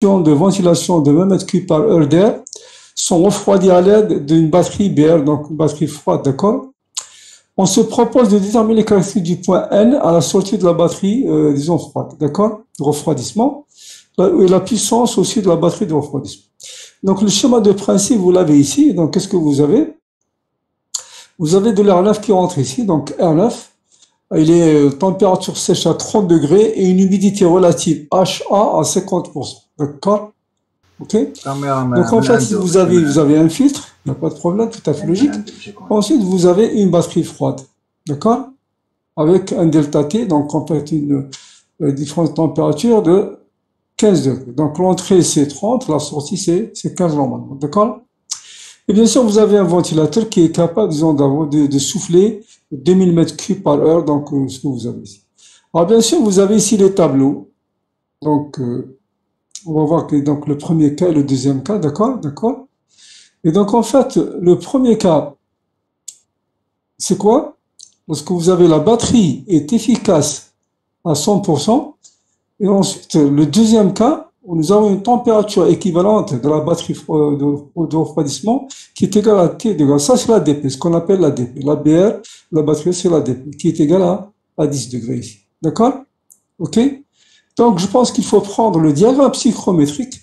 de ventilation de 20 mètres cubes par heure d'air sont refroidis à l'aide d'une batterie BR, donc une batterie froide, d'accord? On se propose de déterminer les caractéristiques du point N à la sortie de la batterie, disons froide, d'accord? De refroidissement, et la puissance aussi de la batterie de refroidissement. Donc le schéma de principe, vous l'avez ici. Donc qu'est-ce que vous avez? Vous avez de l'air neuf qui rentre ici, donc air neuf. Il est température sèche à 30 degrés et une humidité relative HA à 50%. D'accord? Ok? Donc en fait, vous avez un filtre, il n'y a pas de problème, tout à fait logique. Ensuite, vous avez une batterie froide. D'accord? Avec un delta T, donc en fait une différence de température de 15 degrés. Donc l'entrée c'est 30, la sortie c'est 15 normalement. D'accord? Et bien sûr, vous avez un ventilateur qui est capable, disons, de souffler 2000 mètres cubes par heure, donc ce que vous avez ici. Alors bien sûr, vous avez ici les tableaux. Donc on va voir que donc, le premier cas et le deuxième cas, d'accord? D'accord? Et donc en fait, le premier cas, c'est quoi? Lorsque vous avez la batterie est efficace à 100%, et ensuite le deuxième cas, où nous avons une température équivalente de la batterie de refroidissement qui est égale à T degrés. Ça, c'est la l'ADP, ce qu'on appelle la l'ADP. La BR, la batterie, c'est la l'ADP, qui est égale à 10 degrés ici. D'accord? OK? Donc, je pense qu'il faut prendre le diagramme psychrométrique.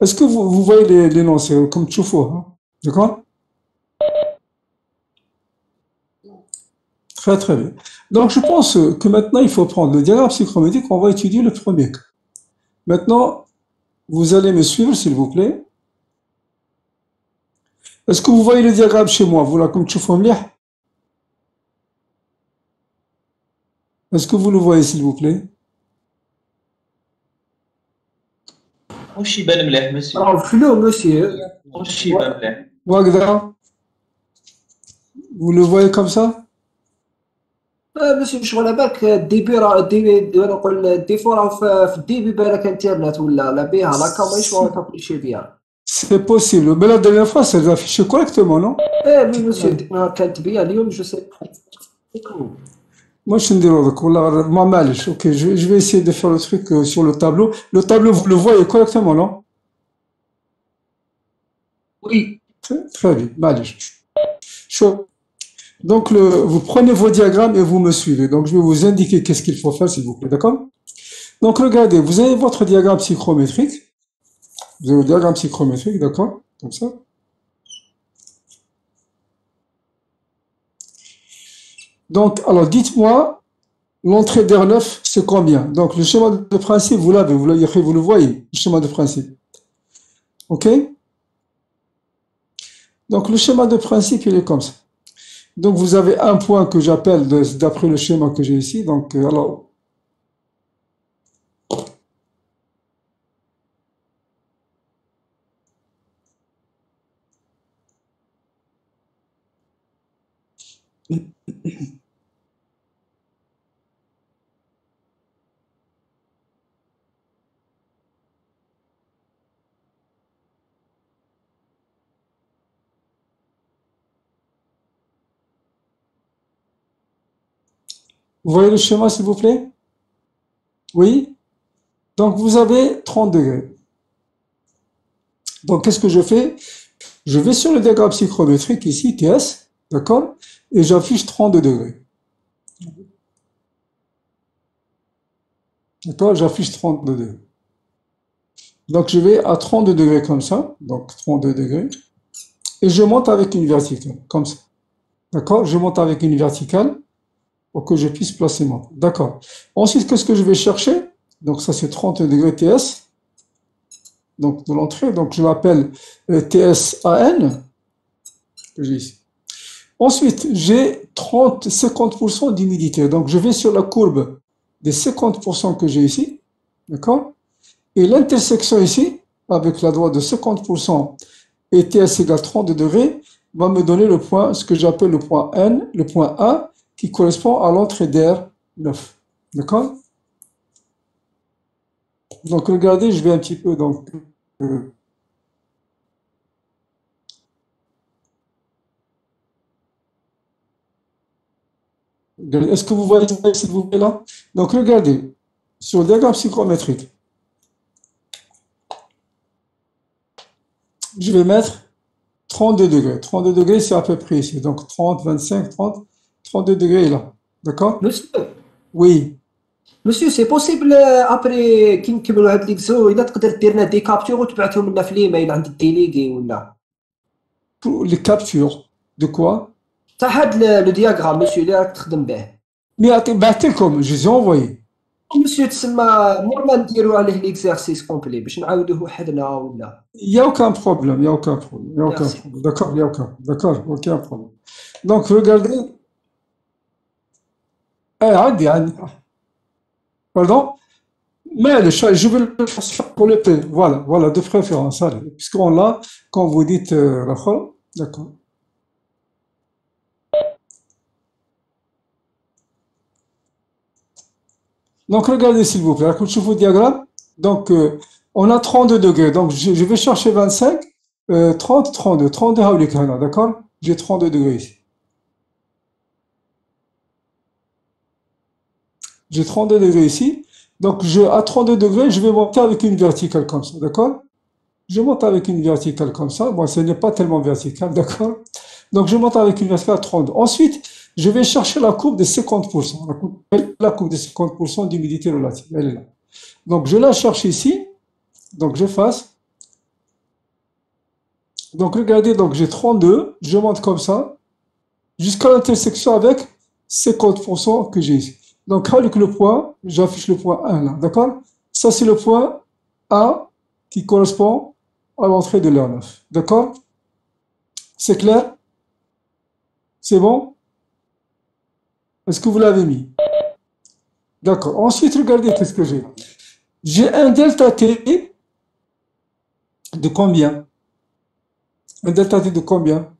Est-ce que vous voyez les noms? C'est comme Tchoufo, hein? D'accord? Très, très bien. Donc, je pense que maintenant, il faut prendre le diagramme psychrométrique. On va étudier le premier cas. Maintenant, vous allez me suivre, s'il vous plaît. Est-ce que vous voyez le diagramme chez moi? Vous là, comme تشوفوا مليح? Est-ce que vous le voyez, s'il vous plaît? واش يبان مليح مسيو؟ فلو مسيو. واش يبان مليح؟ وهكذا. Vous le voyez comme ça? مسيو شغل على بالك الديبي راه نقول الديفو راه في الديبي بالك انترنت ولا لا بها لاكا ماهيش تابليشي بها. C'est possible. Mais la dernière fois, ça affichait correctement, non? وي مسيو ديك النهار كانت بها اليوم جو سي. Moi, je ne moi, معلش. Ok, je vais essayer de faire le truc sur le tableau. Le tableau, vous le voyez correctement, non? وي. Très bien, معلش. Chaud. Donc, vous prenez vos diagrammes et vous me suivez. Donc, je vais vous indiquer qu'est-ce qu'il faut faire, s'il vous plaît, d'accord? Donc, regardez, vous avez votre diagramme psychrométrique. Vous avez le diagramme psychrométrique, d'accord? Comme ça. Donc, alors, dites-moi, l'entrée d'air neuf, c'est combien? Donc, le schéma de principe, vous l'avez, vous le voyez, le schéma de principe. OK? Donc, le schéma de principe, il est comme ça. Donc, vous avez un point que j'appelle, d'après le schéma que j'ai ici. Donc, alors, vous voyez le schéma, s'il vous plaît? Oui? Donc, vous avez 30 degrés. Donc, qu'est-ce que je fais? Je vais sur le diagramme psychrométrique ici, TS, d'accord? Et j'affiche 32 degrés. D'accord? J'affiche 32 degrés. Donc, je vais à 32 degrés comme ça. Donc, 32 degrés. Et je monte avec une verticale, comme ça. D'accord? Je monte avec une verticale pour que je puisse placer mon. D'accord. Ensuite, qu'est-ce que je vais chercher? Donc, ça, c'est 30 degrés TS. Donc, de l'entrée. Donc, je l'appelle TSAN, que j'ai ici. Ensuite, j'ai 50% d'humidité. Donc, je vais sur la courbe des 50% que j'ai ici. D'accord? Et l'intersection ici, avec la droite de 50% et TS égale 32 degrés, va me donner le point, ce que j'appelle le point N, le point A, qui correspond à l'entrée d'air 9. D'accord? Donc, regardez, je vais un petit peu, donc, est-ce que vous voyez, s'il vous plaît, là? Donc, regardez, sur le diagramme psychrométrique, je vais mettre 32 degrés. 32 degrés, c'est à peu près ici. Donc 30, 25, 30, 32 degrés là. D'accord? Monsieur, Oui. monsieur سي بوسيبل ابري كي نكملوا هاد ليكزو الا تقدر دير لنا دي كابتور وتبعثهم لنا في الايميل عند الديليغي ولا Pour les captures. De quoi? تاع هاد لو دياغرام مسيو اللي راك تخدم به. Mais بعتلكم, je les ai envoyés. مسيو تسمى مور ما نديرو عليه ليكزارسيس كومبلي باش نعاودوه وحدنا ولا. Il n'y a aucun problème, il n'y a aucun problème, il n'y a aucun ميرسي. problème. D'accord, il n'y a aucun, d'accord, aucun problème. Donc, regardez. عادي عادي. Pardon? Mais je vais le faire pour le P. Voilà, voilà, de préférence. Allez, puisqu'on l'a, quand vous dites d'accord. Donc, regardez s'il vous plaît. Quand je vous diagramme, donc, on a 32 degrés. Donc, je vais chercher 25, 30, 32. 32, d'accord? J'ai 32 degrés ici. J'ai 32 degrés ici. Donc, à 32 degrés, je vais monter avec une verticale comme ça, d'accord? Je monte avec une verticale comme ça. Bon, ce n'est pas tellement vertical, d'accord? Donc, je monte avec une verticale à 32. Ensuite, je vais chercher la courbe de 50%. La courbe de 50% d'humidité relative. Elle est là. Donc, je la cherche ici. Donc, j'efface. Donc, regardez, donc j'ai 32. Je monte comme ça jusqu'à l'intersection avec 50% que j'ai ici. Donc, avec le point, j'affiche le point 1 là, d'accord? Ça, c'est le point A qui correspond à l'entrée de l'air neuf, d'accord? C'est clair? C'est bon? Est-ce que vous l'avez mis? D'accord. Ensuite, regardez qu'est-ce que j'ai. J'ai un delta T de combien? Un delta T de combien?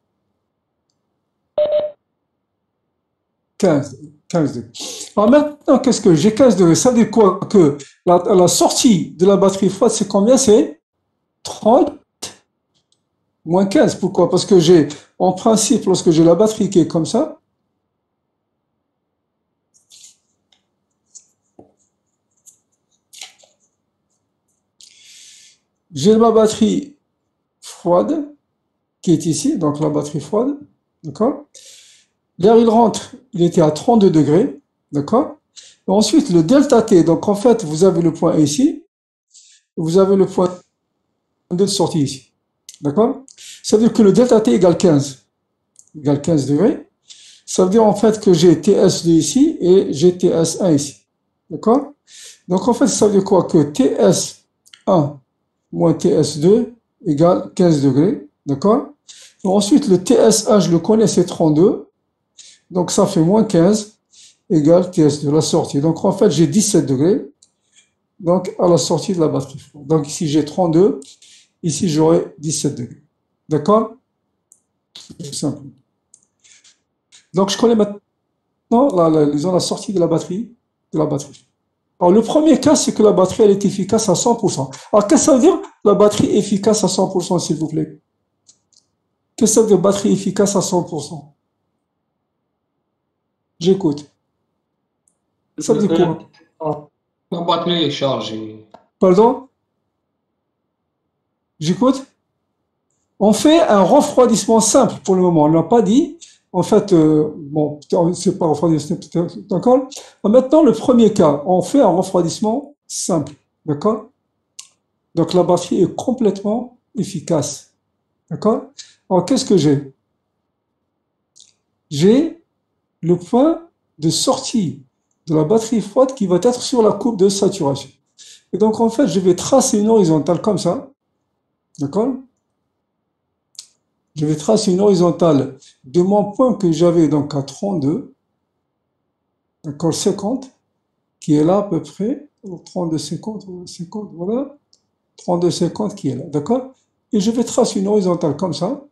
15. 15 degrés. Alors maintenant, qu'est-ce que j'ai? 15 degrés. Ça veut dire quoi? Que la sortie de la batterie froide, c'est combien? C'est 30 moins 15. Pourquoi? Parce que j'ai, en principe, lorsque j'ai la batterie qui est comme ça, j'ai ma batterie froide qui est ici, donc la batterie froide, d'accord? L'air, il rentre, il était à 32 degrés, d'accord? Ensuite, le delta T, donc en fait, vous avez le point ici, vous avez le point de sortie ici, d'accord? Ça veut dire que le delta T égale 15 degrés. Ça veut dire en fait que j'ai TS2 ici et j'ai TS1 ici, d'accord? Donc en fait, ça veut dire quoi? Que TS1 moins TS2 égale 15 degrés, d'accord? Ensuite, le TS1, je le connais, c'est 32. Donc, ça fait moins 15 égale TS2, la sortie. Donc, en fait, j'ai 17 degrés. Donc, à la sortie de la batterie. Donc, ici, j'ai 32. Ici, j'aurai 17 degrés. D'accord? C'est simple. Donc, je connais maintenant la sortie de la batterie. Alors, le premier cas, c'est que la batterie, elle est efficace à 100%. Alors, qu'est-ce que ça veut dire, la batterie efficace à 100%, s'il vous plaît? Qu'est-ce que ça veut dire, batterie efficace à 100%? J'écoute. Ça veut dire quoi? La batterie est chargée. Pardon? J'écoute? On fait un refroidissement simple pour le moment. On ne l'a pas dit. En fait, bon, c'est pas refroidissement, d'accord? Maintenant, le premier cas, on fait un refroidissement simple, d'accord? Donc, la batterie est complètement efficace, d'accord? Alors, qu'est-ce que j'ai? J'ai le point de sortie de la batterie froide qui va être sur la courbe de saturation. Et donc, en fait, je vais tracer une horizontale comme ça, d'accord? Je vais tracer une horizontale de mon point que j'avais donc à 32, d'accord, 50, qui est là à peu près, 32, 50, 50, voilà, 32, 50 qui est là, d'accord? Et je vais tracer une horizontale comme ça,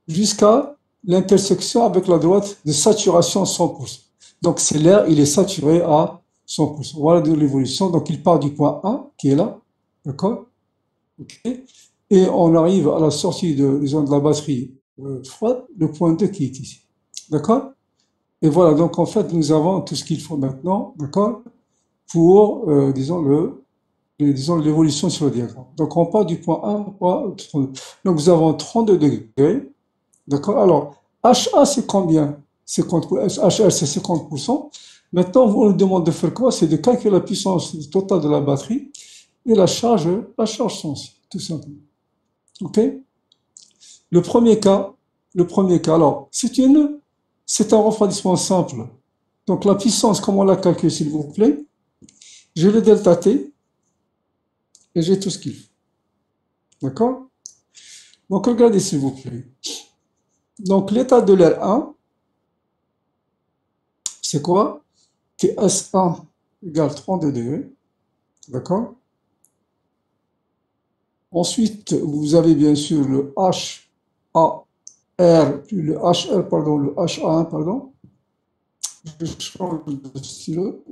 jusqu'à l'intersection avec la droite de saturation 100%. Donc, c'est l'air, il est saturé à 100%. Voilà de l'évolution. Donc, il part du point A, qui est là, d'accord? Okay. Et on arrive à la sortie de la batterie froide, le point 2 qui est ici. D'accord? Et voilà, donc en fait, nous avons tout ce qu'il faut maintenant, d'accord? Pour, disons, disons l'évolution sur le diagramme. Donc on part du point 1 au point 32. Donc nous avons 32 degrés. D'accord? Alors, HA c'est combien? 50, HL c'est 50%. Maintenant, on nous demande de faire quoi? C'est de calculer la puissance totale de la batterie et la charge sensible, tout simplement. OK? Le premier cas, alors, c'est un refroidissement simple. Donc la puissance, comment on la calcule, s'il vous plaît? J'ai le delta T et j'ai tout ce qu'il faut. D'accord? Donc regardez, s'il vous plaît. Donc l'état de l'air 1, c'est quoi? TS1 égale 32 degrés. D'accord? Ensuite, vous avez bien sûr le HAR, le HR, pardon, le HA1, pardon. Je change de stylo.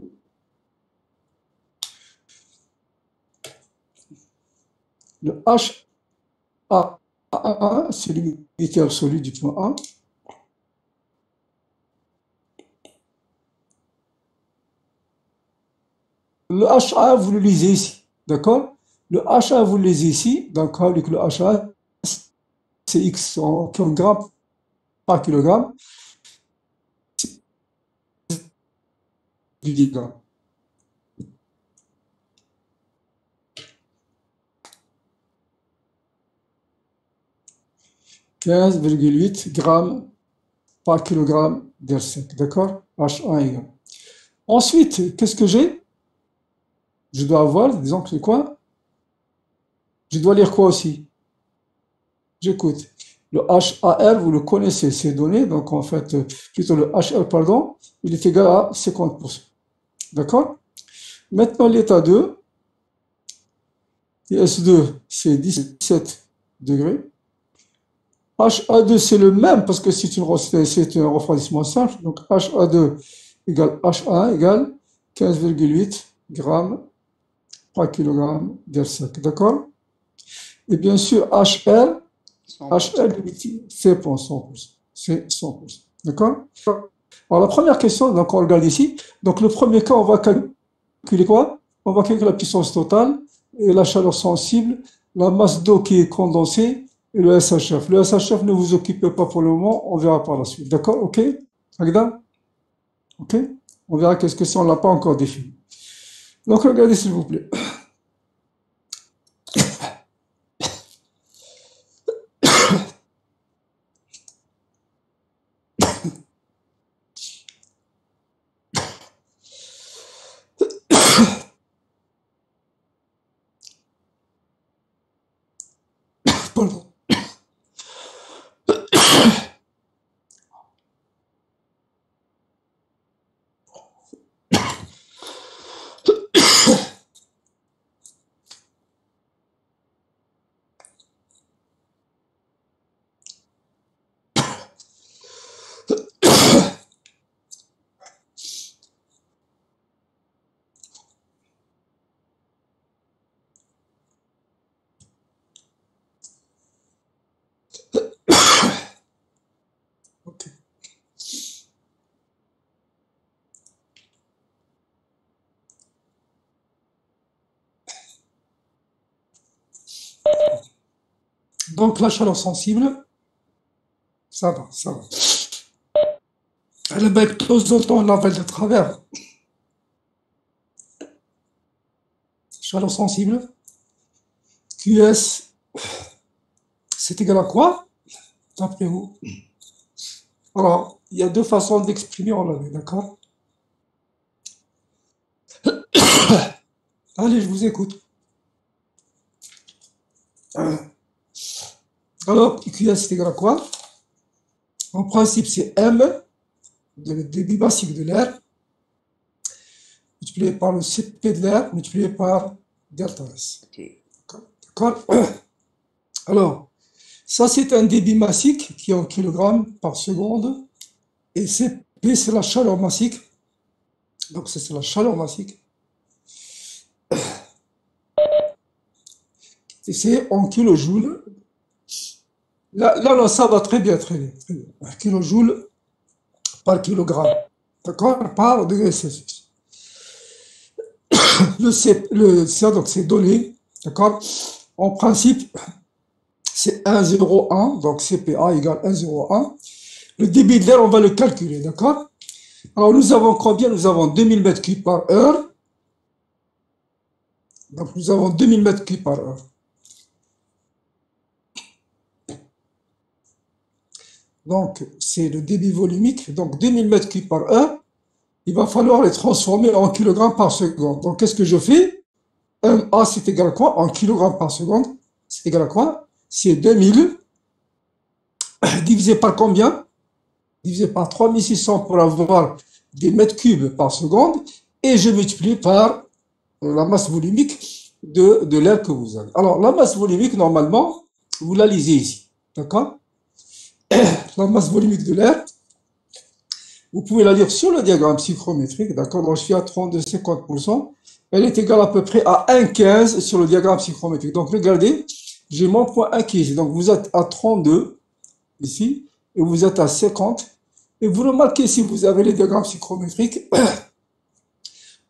Le HA1, c'est l'unité absolue du point 1. Le HA, vous le lisez ici, d'accord? Le HA, vous le lisez ici, donc avec le HA, c'est X en kilogrammes par kilogramme du diagramme. 15,8 grammes par kilogramme d'air sec, d'accord? H1 égale. Ensuite, qu'est-ce que j'ai? Je dois avoir, disons que c'est quoi? Je dois lire quoi aussi? J'écoute. Le HAR, vous le connaissez, ces données, donc en fait, plutôt le HR, pardon, il est égal à 50%. D'accord? Maintenant, l'état 2, S2, c'est 17 degrés. HA2, c'est le même parce que c'est un refroidissement simple. Donc HA2 égale H1 égale 15,8 grammes par kilogramme d'air sec. D'accord? Et bien sûr, HL, c'est pour 100%. C'est 100%. D'accord? Alors la première question, donc on regarde ici. Donc le premier cas, on va calculer quoi? On va calculer la puissance totale et la chaleur sensible, la masse d'eau qui est condensée et le SHF. Le SHF, ne vous occupez pas pour le moment, on verra par la suite. D'accord? OK? Agda? OK? On verra qu'est-ce que c'est, on ne l'a pas encore défini. Donc regardez s'il vous plaît. Pardon. OK. Donc la chaleur sensible, ça va, ça va. Elle est avec de temps en temps la veille de travers. Chaleur sensible, QS, c'est égal à quoi? Rappelez-vous. Alors, il y a deux façons d'exprimer, on l'a vu, d'accord? Allez, je vous écoute. Alors, QS, c'est égal à quoi? En principe, c'est M, le débit basique de l'air, multiplié par le CP de l'air, multiplié par delta S. D'accord? Alors, ça, c'est un débit massique qui est en kilogrammes par seconde. Et CP, c'est la chaleur massique. Donc, c'est la chaleur massique. Et c'est en kilojoules. Là, ça va très bien, très bien, très bien. 1 kilojoule par kilogramme. D'accord? Par degré Celsius. ça, donc c'est donné, d'accord? En principe, c'est 1,01, donc CPA égale 1,01. Le débit de l'air, on va le calculer, d'accord? Alors, nous avons combien? Nous avons 2000 mètres cubes par heure. Donc, nous avons 2000 mètres cubes par heure. Donc, c'est le débit volumique. Donc, 2000 mètres cubes par heure. Il va falloir les transformer en kilogrammes par seconde. Donc, qu'est-ce que je fais? MA, c'est égal à quoi? En kilogrammes par seconde. C'est égal à quoi? C'est 2000 divisé par combien? Divisé par 3600 pour avoir des mètres cubes par seconde. Et je multiplie par la masse volumique de l'air que vous avez. Alors, la masse volumique, normalement, vous la lisez ici. D'accord? La masse volumique de l'air, vous pouvez la lire sur le diagramme psychrométrique. D'accord? Donc, je suis à 32,50%. Elle est égale à peu près à 1,15 sur le diagramme psychrométrique. Donc, regardez, j'ai mon point 1 qui est ici. Donc, vous êtes à 32 ici et vous êtes à 50. Et vous remarquez, si vous avez les diagrammes psychrométriques,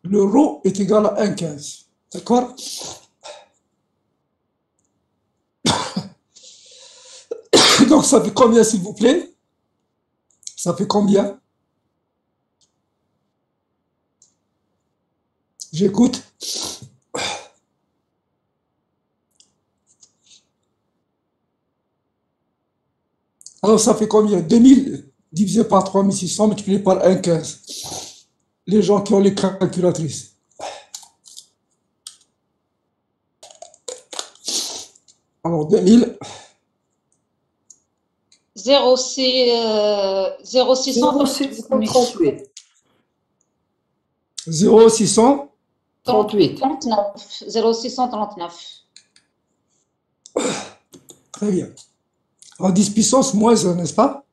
le ρ est égal à 1,15. D'accord? Donc, ça fait combien, s'il vous plaît? Ça fait combien? J'écoute. Alors, ça fait combien? 2000 divisé par 3600 multiplié par 1,15. Les gens qui ont les calculatrices. Alors, 2000. 0638. 0,600. 38. 0639. Très bien. En 10 puissance moins 1, n'est-ce pas?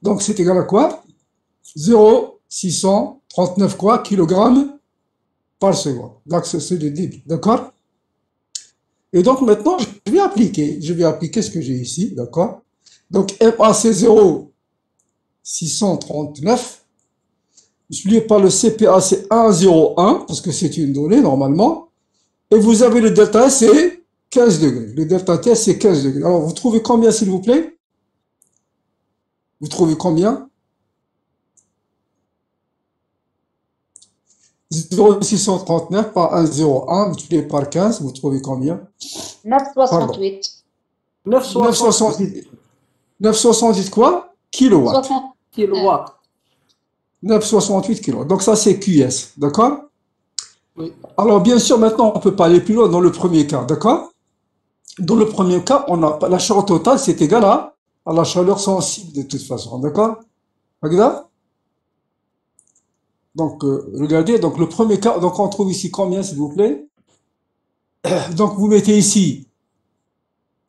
Donc, c'est égal à quoi? 0,639 quoi? Kilogrammes par seconde. Donc, c'est le débit. D'accord? Et donc, maintenant, je vais appliquer ce que j'ai ici. D'accord? Donc, MA, c'est 0,639. Multiplié par le CPA, c'est 1,01, parce que c'est une donnée, normalement. Et vous avez le delta S, c'est 15 degrés. Le delta T, c'est 15 degrés. Alors, vous trouvez combien, s'il vous plaît? Vous trouvez combien? 0,639 par 1,01 multiplié par 15, vous trouvez combien? 968. 968. 968 quoi? Kilowatts. Kilowatts. 968 kilowatts. Donc ça, c'est QS. D'accord? Oui. Alors, bien sûr, maintenant, on ne peut pas aller plus loin dans le premier cas. D'accord? Dans le premier cas, on a la chaleur totale, c'est égal à la chaleur sensible de toute façon. D'accord? Regarde. Donc, regardez, donc le premier cas, donc on trouve ici combien, s'il vous plaît? Donc, vous mettez ici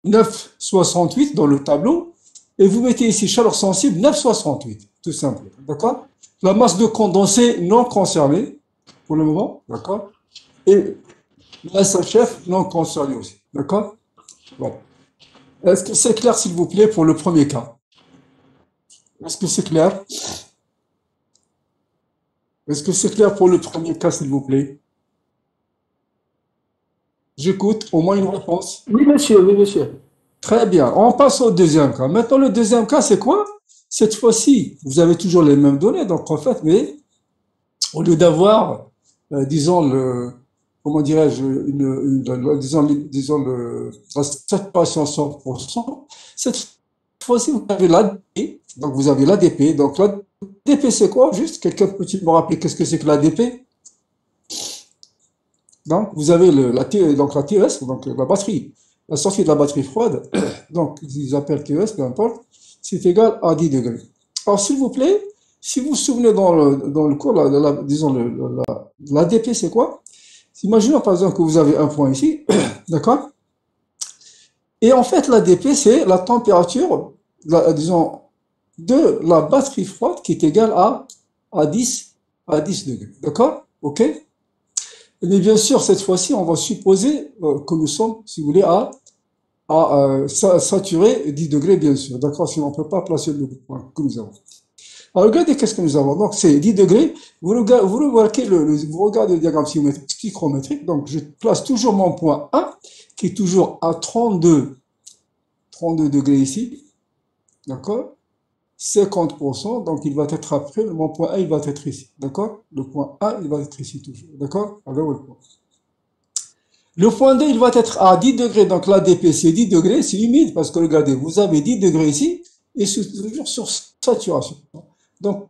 9,68 dans le tableau, et vous mettez ici chaleur sensible 9,68, tout simplement. D'accord? La masse de condensé non conservée, pour le moment, d'accord? Et la SHF non concernée aussi, d'accord? Voilà. Est-ce que c'est clair, s'il vous plaît, pour le premier cas? Est-ce que c'est clair? Est-ce que c'est clair pour le premier cas, s'il vous plaît? J'écoute, au moins une réponse. Oui, monsieur, oui, monsieur. Très bien, on passe au deuxième cas. Maintenant, le deuxième cas, c'est quoi? Cette fois-ci, vous avez toujours les mêmes données, donc en fait, mais au lieu d'avoir, disons, comment dirais-je, disons la saturation 100%, cette fois-ci, vous avez l'ADP, donc vous avez l'ADP, donc l'ADP, c'est quoi? Juste, quelqu'un peut-il me rappeler qu'est-ce que c'est que l'ADP? Donc, vous avez la TES, donc la batterie, la sortie de la batterie froide, donc ils appellent TES, peu importe, c'est égal à 10 degrés. Alors, s'il vous plaît, si vous vous souvenez dans le cours, disons, l'ADP, c'est quoi? Imaginons par exemple que vous avez un point ici, d'accord? Et en fait, l'ADP, c'est la température, disons, de la batterie froide qui est égale à 10 degrés, d'accord? OK? Mais bien sûr, cette fois-ci, on va supposer que nous sommes, si vous voulez, à saturer 10 degrés, bien sûr. D'accord? Sinon, on ne peut pas placer le point que nous avons. Alors, regardez qu'est-ce que nous avons. Donc, c'est 10 degrés. Vous remarquez vous regardez le diagramme psychrométrique. Donc, je place toujours mon point 1, qui est toujours à 32 degrés ici. D'accord? 50%. Donc, il va être après. Mon point 1, il va être ici. D'accord? Le point 1, il va être ici toujours. D'accord? Alors, le point. Le point 2, il va être à 10 degrés. Donc, l'ADP, c'est 10 degrés. C'est humide parce que, regardez, vous avez 10 degrés ici et c'est toujours sur saturation. Donc,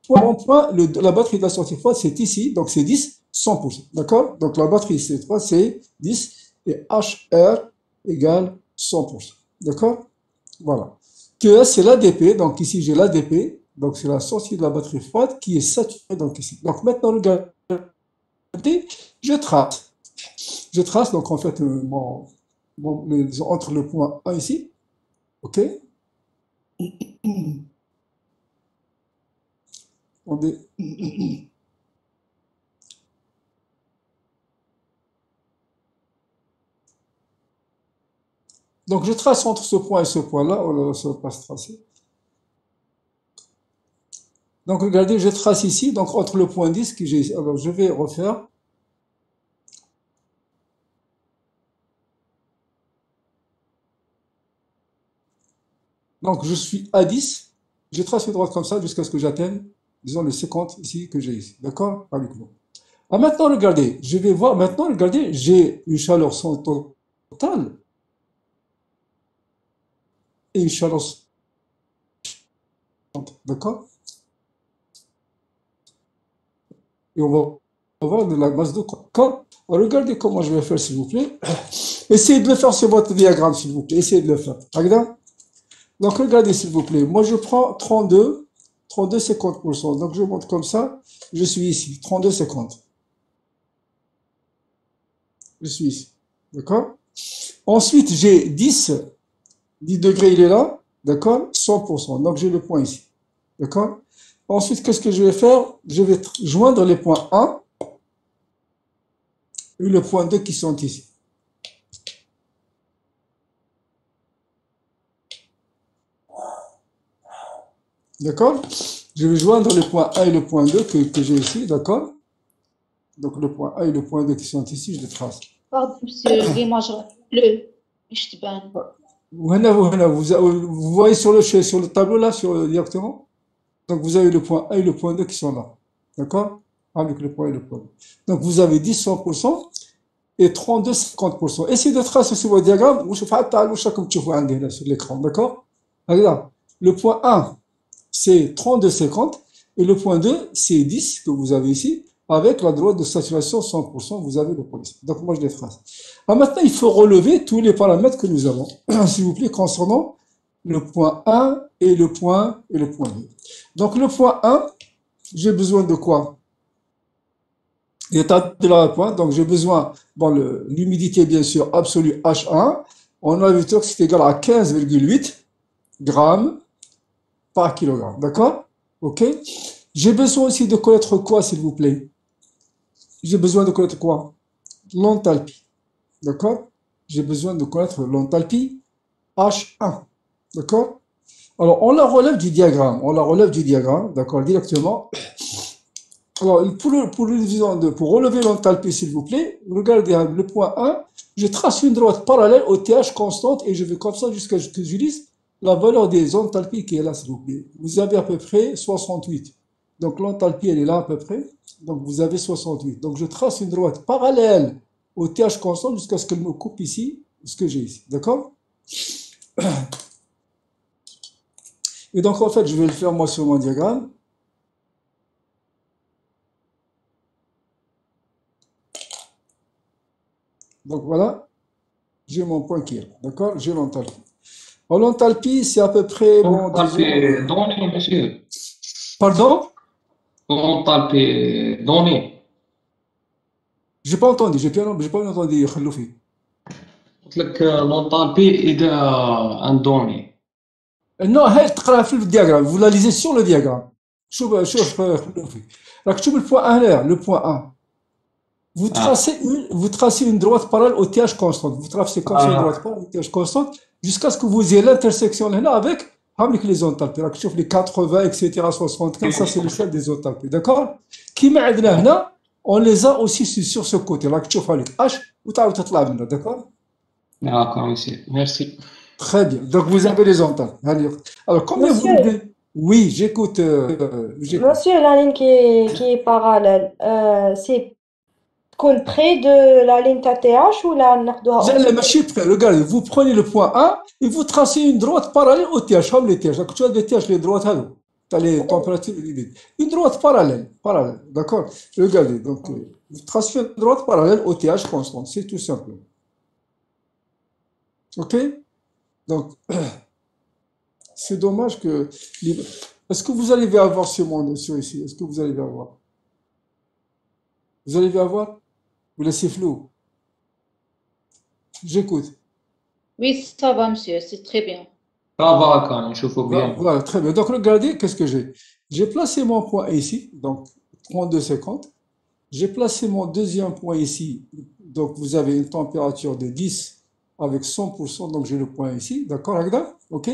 mon point, la batterie de la sortie froide, c'est ici. Donc, c'est 10, 100%. D'accord? Donc, la batterie C3, c'est 10 et HR égale 100%. D'accord? Voilà. QS, c'est l'ADP. Donc, ici, j'ai l'ADP. Donc, c'est la sortie de la batterie froide qui est saturée. Donc, ici. Donc, maintenant, regardez, je trace. Je trace, donc en fait, entre le point A ici, ok? Donc je trace entre ce point et ce point-là, on ne va pas se tracer. Donc regardez, je trace ici, donc entre le point 10 que j'ai ici. Alors je vais refaire. Donc, je suis à 10, je trace une droite comme ça jusqu'à ce que j'atteigne, disons, les 50 ici que j'ai ici. D'accord? Avec nous. Ah, maintenant, regardez, je vais voir, maintenant, regardez, j'ai une chaleur totale et une chaleur d'accord? Et on va avoir de la masse de corps. Regardez comment je vais faire, s'il vous plaît. Essayez de le faire sur votre diagramme, s'il vous plaît. Essayez de le faire. Regarde. Donc, regardez, s'il vous plaît. Moi, je prends 32, 50%. Donc, je monte comme ça. Je suis ici, 32, 50. Je suis ici. D'accord? Ensuite, j'ai 10 degrés, il est là. D'accord? 100%. Donc, j'ai le point ici. D'accord? Ensuite, qu'est-ce que je vais faire? Je vais joindre les points 1 et le point 2 qui sont ici. D'accord? Je vais joindre le point 1 et le point 2 que j'ai ici, d'accord? Donc le point 1 et le point 2 qui sont ici, je les trace. Pardon, monsieur, l'image bleue. مش تبان. Vous voyez sur le tableau là, directement? Donc vous avez le point 1 et le point 2 qui sont là. D'accord? Avec le point et le point 2. Donc vous avez 10, 100% et 32, 50%. Essayez de tracer sur votre diagramme. Sur l'écran, d'accord? Regarde, le point 1, c'est 32, 50 et le point 2, c'est 10 que vous avez ici. Avec la droite de saturation 100%, vous avez le point ici. Donc moi je les trace. Alors maintenant, il faut relever tous les paramètres que nous avons, s'il vous plaît, concernant le point 1 et le point 2. Donc le point 1, j'ai besoin de quoi? L'état de la pointe, donc j'ai besoin, bon, l'humidité bien sûr absolue H1, on a vu que c'est égal à 15,8 grammes par kilogramme, d'accord? Ok? J'ai besoin aussi de connaître quoi, s'il vous plaît? J'ai besoin de connaître quoi? L'enthalpie, d'accord? J'ai besoin de connaître l'enthalpie H1, d'accord? Alors, on la relève du diagramme, d'accord, directement. Alors, pour relever l'enthalpie, s'il vous plaît, regardez le point 1, je trace une droite parallèle au TH constante et je vais comme ça jusqu'à ce que je lise la valeur des enthalpies qui est là, s'il vous plaît. Vous avez à peu près 68. Donc, l'enthalpie, elle est là à peu près. Donc, vous avez 68. Donc, je trace une droite parallèle au TH constant jusqu'à ce qu'elle me coupe ici, ce que j'ai ici. D'accord? Et donc, en fait, je vais le faire moi sur mon diagramme. Donc, voilà. J'ai mon point qui est là. D'accord? J'ai l'enthalpie. Alors, l'enthalpie, c'est à peu près... Bon, L'enthalpie donnée, monsieur. Pardon? L'enthalpie donnée. J'ai pas entendu. J'ai pas entendu. Khaloufi. قلت لك l'enthalpie إذا un donné. Non, هي تقرأها في الدياغرام. Vous la lisez sur le diagramme. شوف خلوفي. راك تشوف le point 1 là, le point 1. Vous tracez une droite parallèle au TH constante. Vous tracez comme ça une droite parallèle au TH constante jusqu'à ce que vous ayez l'intersection là avec Avec les enthalpies, راك تشوف les 80, etc., 75, ça c'est l'échelle des enthalpies, d'accord? كيما عندنا هنا, on les a aussi sur ce côté, راك تشوف عليك H وتعاود تطلع منها, d'accord? D'accord, monsieur. Merci. Très bien, donc vous avez les enthalpies. Alors, combien vous Monsieur, lisez? Oui, j'écoute, j'écoute. monsieur, la ligne qui est parallèle, c'est تكون près de la ligne TH ou la ناخدوها en J'allais dessous? marcher près. Regardez, vous prenez le point A et vous tracez une droite parallèle au TH, comme les TH. Donc, tu as des TH, les droites, tu as les températures limites. Une droite parallèle, d'accord? Regardez, donc, vous tracez une droite parallèle au TH constant, c'est tout simple. Ok? Donc, c'est dommage que. Est-ce que vous allez avoir ce monde ici? Est-ce que vous allez avoir? Vous allez avoir? Vous laissez flou? J'écoute. Oui, ça va, monsieur, c'est très bien. Ça va, quand نشوفوا bien. Voilà, très bien. Donc, regardez, qu'est-ce que j'ai? J'ai placé mon point ici, donc 32,50. J'ai placé mon deuxième point ici, donc vous avez une température de 10 avec 100%, donc j'ai le point ici, d'accord, Agda? Ok?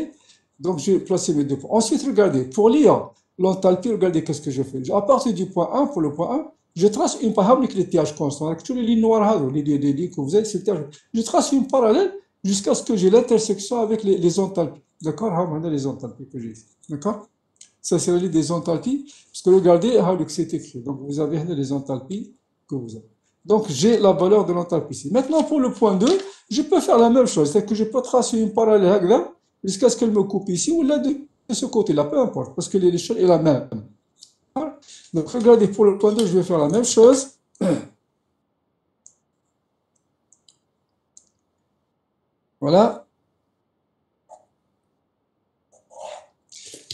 Donc, j'ai placé mes deux points. Ensuite, regardez, pour lire l'enthalpie, regardez qu'est-ce que je fais. À partir du point 1, pour le point 1, je trace une parallèle avec les TH constants. Avec tous les lignes noires, les lignes que vous avez, c'est le TH. Je trace une parallèle jusqu'à ce que j'ai l'intersection avec les enthalpies. D'accord? Les enthalpies que j'ai ici. D'accord? Ça, c'est la liste des enthalpies. Parce que regardez, c'est écrit. Donc, vous avez les enthalpies que vous avez. Donc, j'ai la valeur de l'enthalpie ici. Maintenant, pour le point 2, je peux faire la même chose. C'est-à-dire que je peux tracer une parallèle là, jusqu'à ce qu'elle me coupe ici ou là de ce côté-là, peu importe, parce que l'échelle est la même. Donc, regardez, pour le point 2, je vais faire la même chose. Voilà.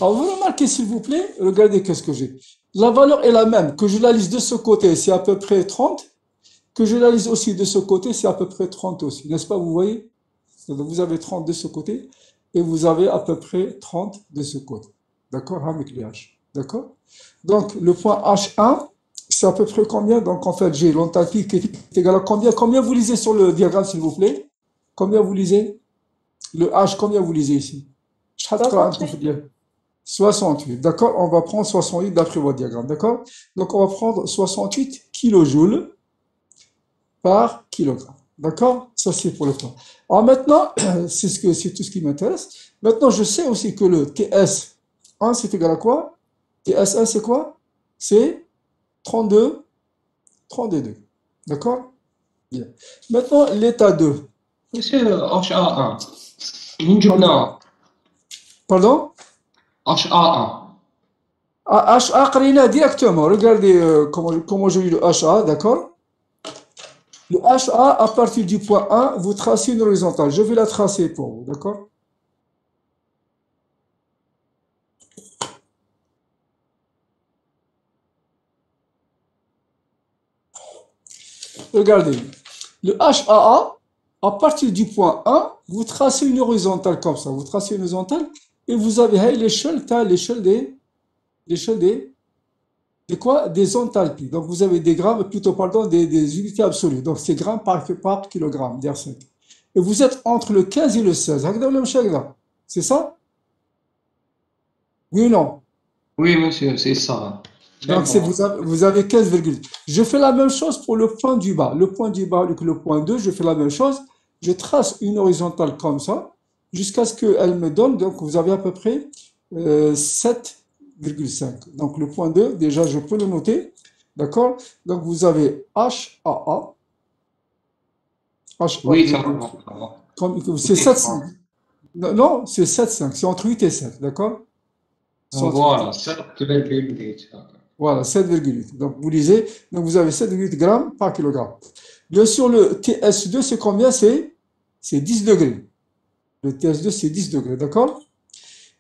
Alors, vous remarquez, s'il vous plaît, regardez qu'est-ce que j'ai. La valeur est la même. Que je la lise de ce côté, c'est à peu près 30. Que je la lise aussi de ce côté, c'est à peu près 30 aussi. N'est-ce pas, vous voyez? Donc, vous avez 30 de ce côté et vous avez à peu près 30 de ce côté. D'accord? Avec les H. D'accord? Donc, le point H1, c'est à peu près combien? Donc, en fait, j'ai l'enthalpie qui est égale à combien? Combien vous lisez sur le diagramme, s'il vous plaît? Combien vous lisez? Le H, combien vous lisez ici? 68. D'accord? On va prendre 68 d'après votre diagramme. D'accord? Donc, on va prendre 68 kilojoules par kilogramme. D'accord? Ça, c'est pour le point. Alors maintenant, c'est tout ce qui m'intéresse. Maintenant, je sais aussi que le TS1, c'est égal à quoi? TS1, c'est quoi? C'est 32 degrés. D'accord? Bien. Maintenant, l'état 2. Monsieur HA1. من جبناه؟ Pardon? HA1. HA, قريناه directement. Regardez comment j'ai eu le HA, d'accord? Le HA, à partir du point 1, vous tracez une horizontale. Je vais la tracer pour vous, d'accord? Regardez, le HAA, à partir du point 1, vous tracez une horizontale comme ça. Vous tracez une horizontale et vous avez l'échelle des quoi? Des enthalpies. Donc vous avez des grammes, plutôt pardon, des unités absolues. Donc c'est grammes par kilogramme d'arsenic. Et vous êtes entre le 15 et le 16. C'est ça? Oui ou non? Oui, monsieur, c'est ça. Donc vous avez 15,8. Je fais la même chose pour le point du bas. Le point du bas avec le point 2, je fais la même chose. Je trace une horizontale comme ça jusqu'à ce qu'elle me donne. Donc vous avez à peu près 7,5. Donc le point 2, déjà je peux le noter. D'accord? Donc vous avez HAA. Oui, ça va. C'est 7,5. Non, c'est 7,5. C'est entre 8 et 7. D'accord? Voilà, 7,8. Voilà, 7,8. Donc, vous lisez, donc vous avez 7,8 grammes par kilogramme. Bien sûr, le TS2, c'est combien? C'est 10 degrés. Le TS2, c'est 10 degrés, d'accord?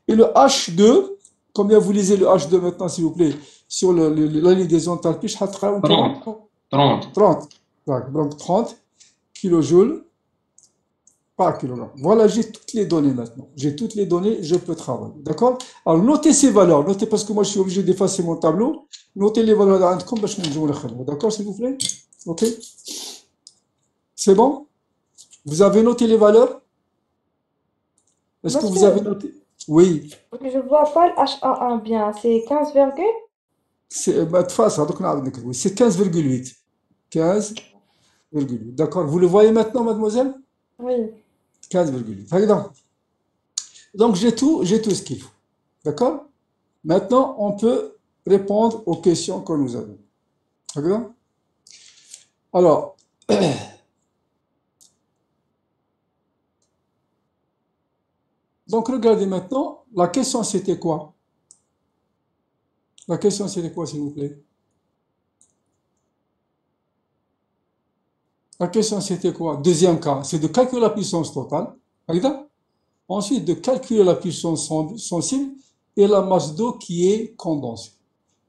Et le H2, combien vous lisez le H2 maintenant, s'il vous plaît, sur la ligne des enthalpies? 30. 30. Donc, 30 kilojoules par kilogramme. Voilà, j'ai toutes les données maintenant. J'ai toutes les données, je peux travailler. D'accord? Alors, notez ces valeurs. Notez parce que moi, je suis obligé d'effacer mon tableau. Notez les valeurs d'Andcom. D'accord, s'il vous plaît? OK? C'est bon? Vous avez noté les valeurs? Est-ce que vous avez noté? Oui. Je vois pas le HA1 bien. C'est 15 virgule? C'est 15,8. 15,8. D'accord. Vous le voyez maintenant, mademoiselle? Oui. 15,8. Donc, j'ai tout ce qu'il faut. D'accord? Maintenant, on peut répondre aux questions que nous avons. D'accord? Alors, donc regardez maintenant, la question c'était quoi? La question c'était quoi, s'il vous plaît? La question c'était quoi? Deuxième cas, c'est de calculer la puissance totale. D'accord? Ensuite, de calculer la puissance sensible et la masse d'eau qui est condensée.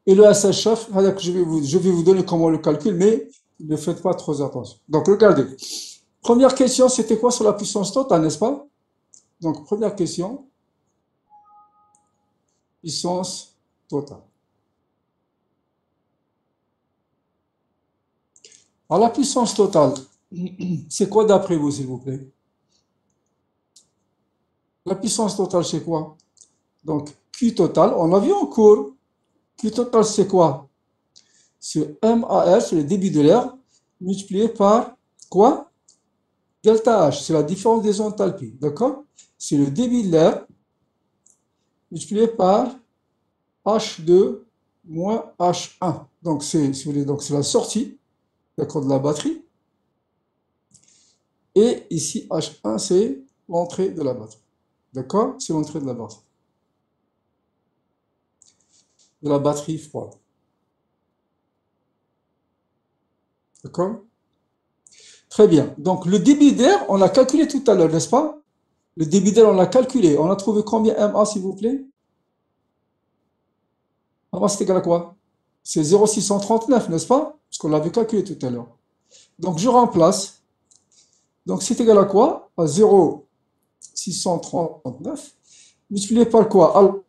Et le SHF, je vais vous donner comment on le calcule, mais ne faites pas trop attention. Donc, regardez. Première question, c'était quoi sur la puissance totale, n'est-ce pas? Donc, première question, puissance totale. Alors, la puissance totale, c'est quoi d'après vous, s'il vous plaît? La puissance totale, c'est quoi? Donc, Q total, on l'a vu en cours. Q total, c'est quoi? C'est MAR, c'est le débit de l'air, multiplié par quoi? Delta H, c'est la différence des enthalpies, d'accord? C'est le débit de l'air multiplié par H2 moins H1. Donc, c'est la sortie, d'accord, de la batterie. Et ici, H1, c'est l'entrée de la batterie. D'accord? C'est l'entrée de la batterie. De la batterie froide. D'accord? Très bien. Donc, le débit d'air, on l'a calculé tout à l'heure, n'est-ce pas? Le débit d'air, on l'a calculé. On a trouvé combien MA, s'il vous plaît? MA, c'est égal à quoi? C'est 0,639, n'est-ce pas? Parce qu'on l'avait calculé tout à l'heure. Donc, je remplace. Donc, c'est égal à quoi? À 0,639 multiplié par quoi? Alors,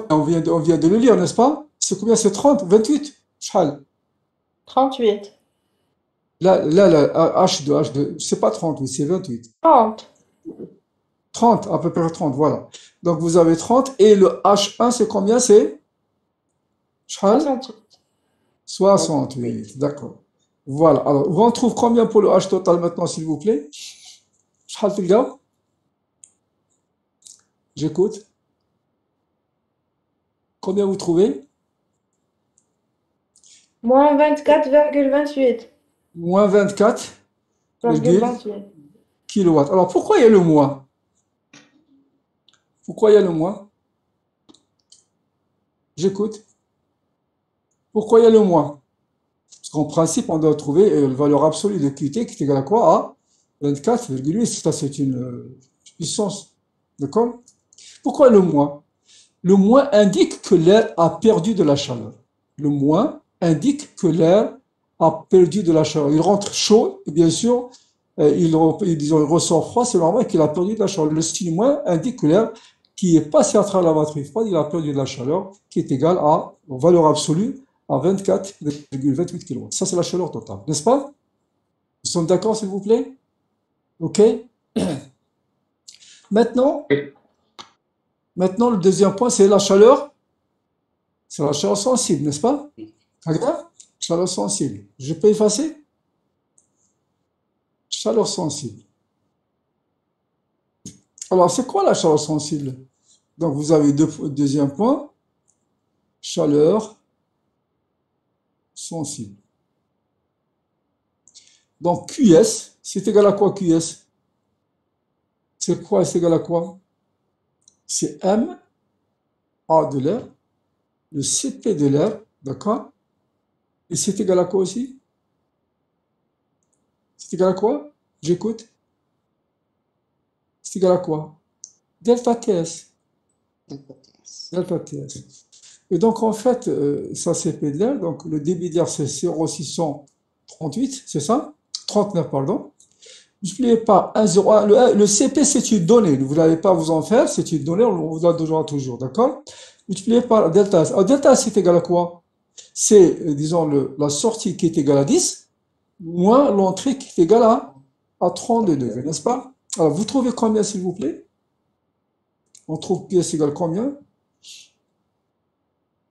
on vient de le lire, n'est-ce pas? C'est combien? C'est 30, 28. 38. Là, H2, c'est pas 38, c'est 28. 30. 30, à peu près 30, voilà. Donc, vous avez 30, et le H1, c'est combien? C'est 68. 68, d'accord. Voilà, alors, on trouve combien pour le H total maintenant, s'il vous plaît? J'écoute. Combien vous trouvez? Moins 24,28. Moins 24,28 28. kilowatts. Alors, pourquoi il y a le moins? Pourquoi il y a le moins? J'écoute. Pourquoi il y a le moins? Parce qu'en principe, on doit trouver la valeur absolue de QT qui est égale à quoi? À 24,8. Ça, c'est une puissance. D'accord? Pourquoi le moins? Le moins indique que l'air a perdu de la chaleur. Le moins indique que l'air a perdu de la chaleur. Il rentre chaud, et bien sûr, il ressort froid, c'est normal qu'il a perdu de la chaleur. Le signe moins indique que l'air qui est passé à travers la batterie froide, il a perdu de la chaleur, qui est égale à, en valeur absolue, à 24,28 kW. Ça, c'est la chaleur totale, n'est-ce pas? Nous sommes d'accord, s'il vous plaît? OK? Maintenant, le deuxième point, c'est la chaleur. C'est la chaleur sensible, n'est-ce pas? Regarde, chaleur sensible. Je peux effacer? Chaleur sensible. Alors, c'est quoi la chaleur sensible? Donc, vous avez deuxième point, chaleur sensible. Donc, QS, c'est égal à quoi QS? C'est quoi? C'est égal à quoi? C'est M, A de l'air, le CP de l'air, d'accord? Et c'est égal à quoi aussi? C'est égal à quoi? J'écoute. C'est égal à quoi? Delta TS. Delta TS. Et donc, en fait, ça CP de l'air, donc le débit d'air, c'est 0,638, c'est ça? 39, pardon. Multiplié par 1,01. Le CP, c'est une donnée. Vous n'allez pas vous en faire, c'est une donnée, on vous la donnera toujours, d'accord? Multiplié par delta S. Alors, delta S, c'est égal à quoi? C'est, disons, la sortie qui est égale à 10, moins l'entrée qui est égale à 32 degrés, n'est-ce pas? Alors, vous trouvez combien, s'il vous plaît? On trouve PS égale combien?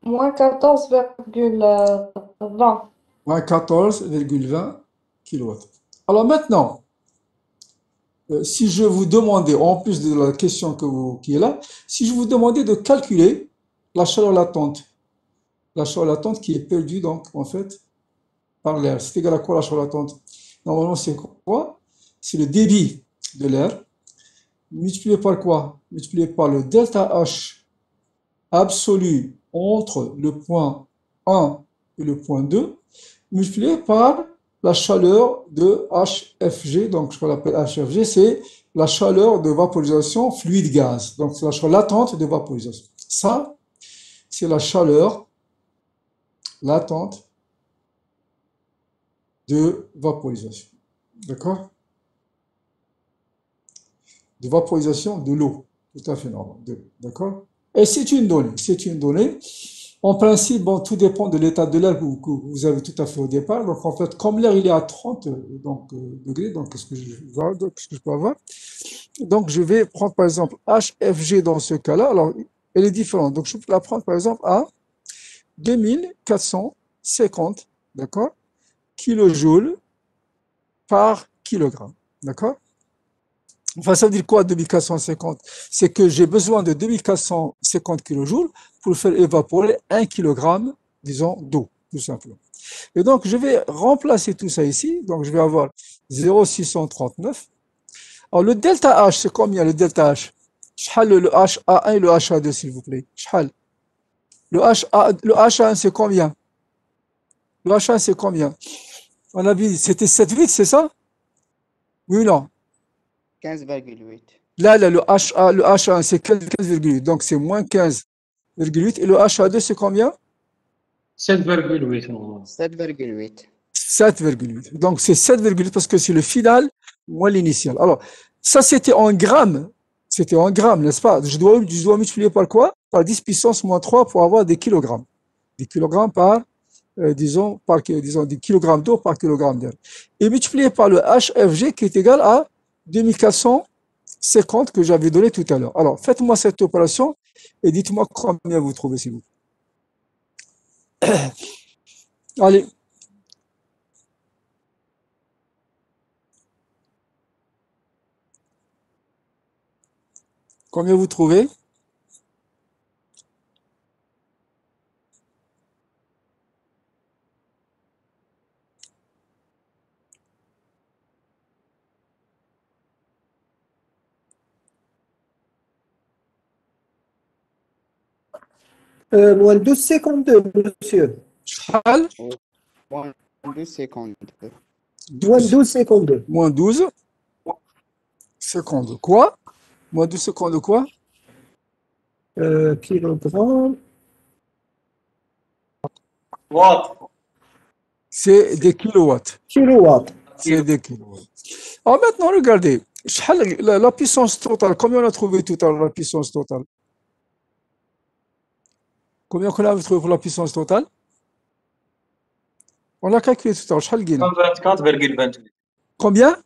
Moins 14,20. Moins 14,20 kW. Alors maintenant, si je vous demandais, en plus de la question qui est là, si je vous demandais de calculer la chaleur latente qui est perdue donc en fait par l'air, c'est égal à quoi la chaleur latente? Normalement c'est quoi? C'est le débit de l'air multiplié par quoi? Multiplié par le delta H absolu entre le point 1 et le point 2, multiplié par la chaleur de HFG, donc ce qu'on appelle HFG, c'est la chaleur de vaporisation fluide-gaz. Donc c'est la chaleur latente de vaporisation. Ça, c'est la chaleur latente de vaporisation. D'accord? De vaporisation de l'eau. Tout à fait normal. D'accord? Et c'est une donnée. C'est une donnée. En principe, bon, tout dépend de l'état de l'air que vous avez tout à fait au départ. Donc, en fait, comme l'air il est à 30 degrés, donc qu'est-ce que je peux avoir? Donc, je vais prendre par exemple HFG dans ce cas-là. Alors, elle est différente. Donc, je peux la prendre par exemple à 2450, d'accord, kilojoules par kilogramme. D'accord? Enfin, ça veut dire quoi 2450? C'est que j'ai besoin de 2450 kilojoules pour faire évaporer 1 kg, disons, d'eau, tout simplement. Et donc, je vais remplacer tout ça ici. Donc, je vais avoir 0,639. Alors, le delta H, c'est combien le delta H? Le HA1 et le HA2, s'il vous plaît. Le HA1, c'est combien? Le HA1, c'est combien? On a vu, c'était 7,8, c'est ça? Oui ou non? 15,8. Là, le HA1, c'est 15,8. Donc, c'est moins 15,8. Et le HA2, c'est combien? 7,8 normalement. 7,8. 7,8. Donc, c'est 7,8 parce que c'est le final moins l'initial. Alors, ça, c'était en grammes. C'était en grammes, n'est-ce pas? Je dois multiplier par quoi? Par 10 puissance moins 3 pour avoir des kilogrammes. Des kilogrammes par, disons, des kilogrammes d'eau par kilogramme d'air. Et multiplier par le HFG qui est égal à 2450 que j'avais donné tout à l'heure. Alors, faites-moi cette opération et dites-moi combien vous trouvez, s'il vous plaît. Allez. Combien vous trouvez? Moins 12,52, monsieur. شحال؟ Moins 12,52. Moins 12,52. Moins 12 secondes. Quoi? Moins 12 secondes quoi? Kilogramme. Watt. C'est des kilowatts. Kilowatt. C'est des kilowatts. Alors maintenant, regardez. La puissance totale, combien on a trouvé tout à l'heure la puissance totale? Combien qu'on a trouvé pour la puissance totale? On l'a calculé tout à l'heure. شحال لقينا؟ 24,28. Combien?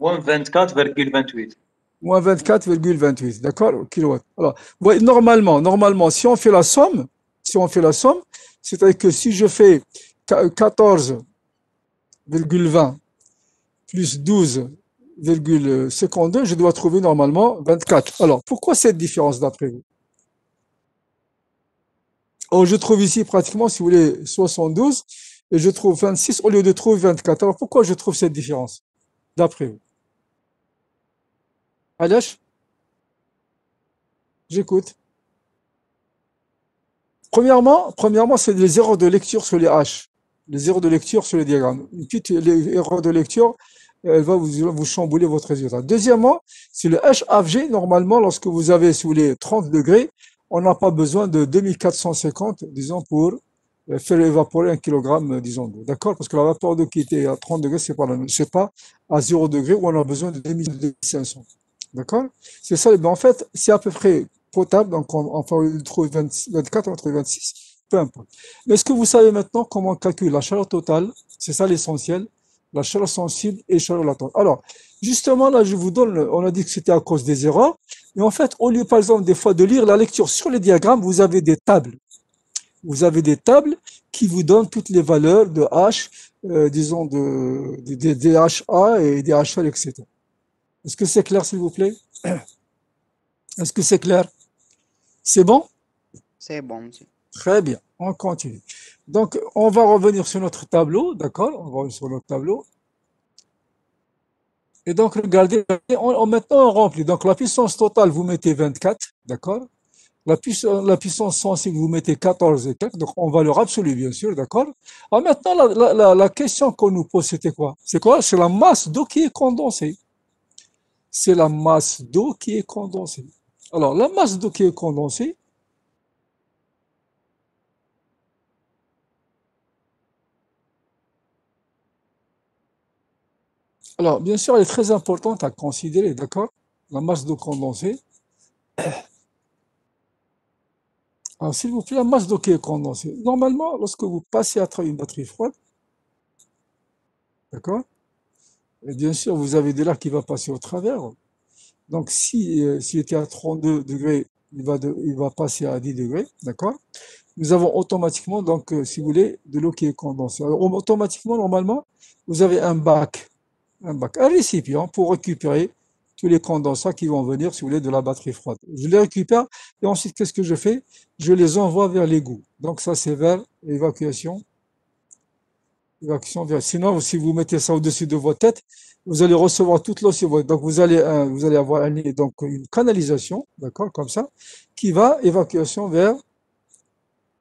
24,28. Moins 24,28, d'accord? Kilowatts. Alors, ouais, normalement, si on fait la somme, c'est-à-dire que si je fais 14,20 plus 12,52, je dois trouver normalement 24. Alors, pourquoi cette différence d'après vous? Oh, je trouve ici pratiquement, si vous voulez, 72 et je trouve 26 au lieu de trouver 24. Alors, pourquoi je trouve cette différence d'après vous? Alèche? J'écoute. Premièrement, c'est les erreurs de lecture sur les H. Les erreurs de lecture sur les diagrammes. Une petite erreur de lecture, elle va vous chambouler votre résultat. Deuxièmement, c'est le HFG. Normalement, lorsque vous avez sous les 30 degrés, on n'a pas besoin de 2450, disons, pour faire évaporer 1 kg, disons, d'eau. D'accord? Parce que la vapeur d'eau qui était à 30 degrés, c'est pas à 0 degré où on a besoin de 2500. D'accord? C'est ça, mais en fait, c'est à peu près potable, donc on trouve 24, on trouve 26, peu importe. Mais est-ce que vous savez maintenant comment on calcule la chaleur totale? C'est ça l'essentiel. La chaleur sensible et chaleur latente. Alors, justement, là, je vous donne, on a dit que c'était à cause des erreurs. Mais en fait, au lieu, par exemple, des fois de lire la lecture sur les diagrammes, vous avez des tables. Vous avez des tables qui vous donnent toutes les valeurs de H, disons, des HA et des HL, etc. Est-ce que c'est clair, s'il vous plaît? Est-ce que c'est clair? C'est bon? C'est bon, monsieur. Très bien, on continue. Donc, on va revenir sur notre tableau, d'accord? On va revenir sur notre tableau. Et donc, regardez, maintenant on remplit. Donc, la puissance totale, vous mettez 24, d'accord? La puissance sensible, vous mettez 14 et quelques, donc en valeur absolue, bien sûr, d'accord? Alors maintenant, la question qu'on nous pose, c'était quoi? C'est quoi? C'est la masse d'eau qui est condensée. C'est la masse d'eau qui est condensée. Alors, la masse d'eau qui est condensée, alors, bien sûr, elle est très importante à considérer, d'accord? La masse d'eau condensée. Alors, s'il vous plaît, la masse d'eau qui est condensée. Normalement, lorsque vous passez à travers une batterie froide, d'accord? Et bien sûr, vous avez de l'air qui va passer au travers. Donc, s'il était à 32 degrés, il va passer à 10 degrés, d'accord? Nous avons automatiquement, donc, si vous voulez, de l'eau qui est condensée. Alors, automatiquement, normalement, vous avez un récipient pour récupérer tous les condensats qui vont venir, si vous voulez, de la batterie froide. Je les récupère et ensuite, qu'est-ce que je fais? Je les envoie vers l'égout. Donc, ça, c'est vers l'évacuation. Sinon, si vous mettez ça au-dessus de votre tête, vous allez recevoir toute l'eau sur votre. Donc, vous allez avoir donc, une canalisation, d'accord, comme ça, qui va évacuation vers,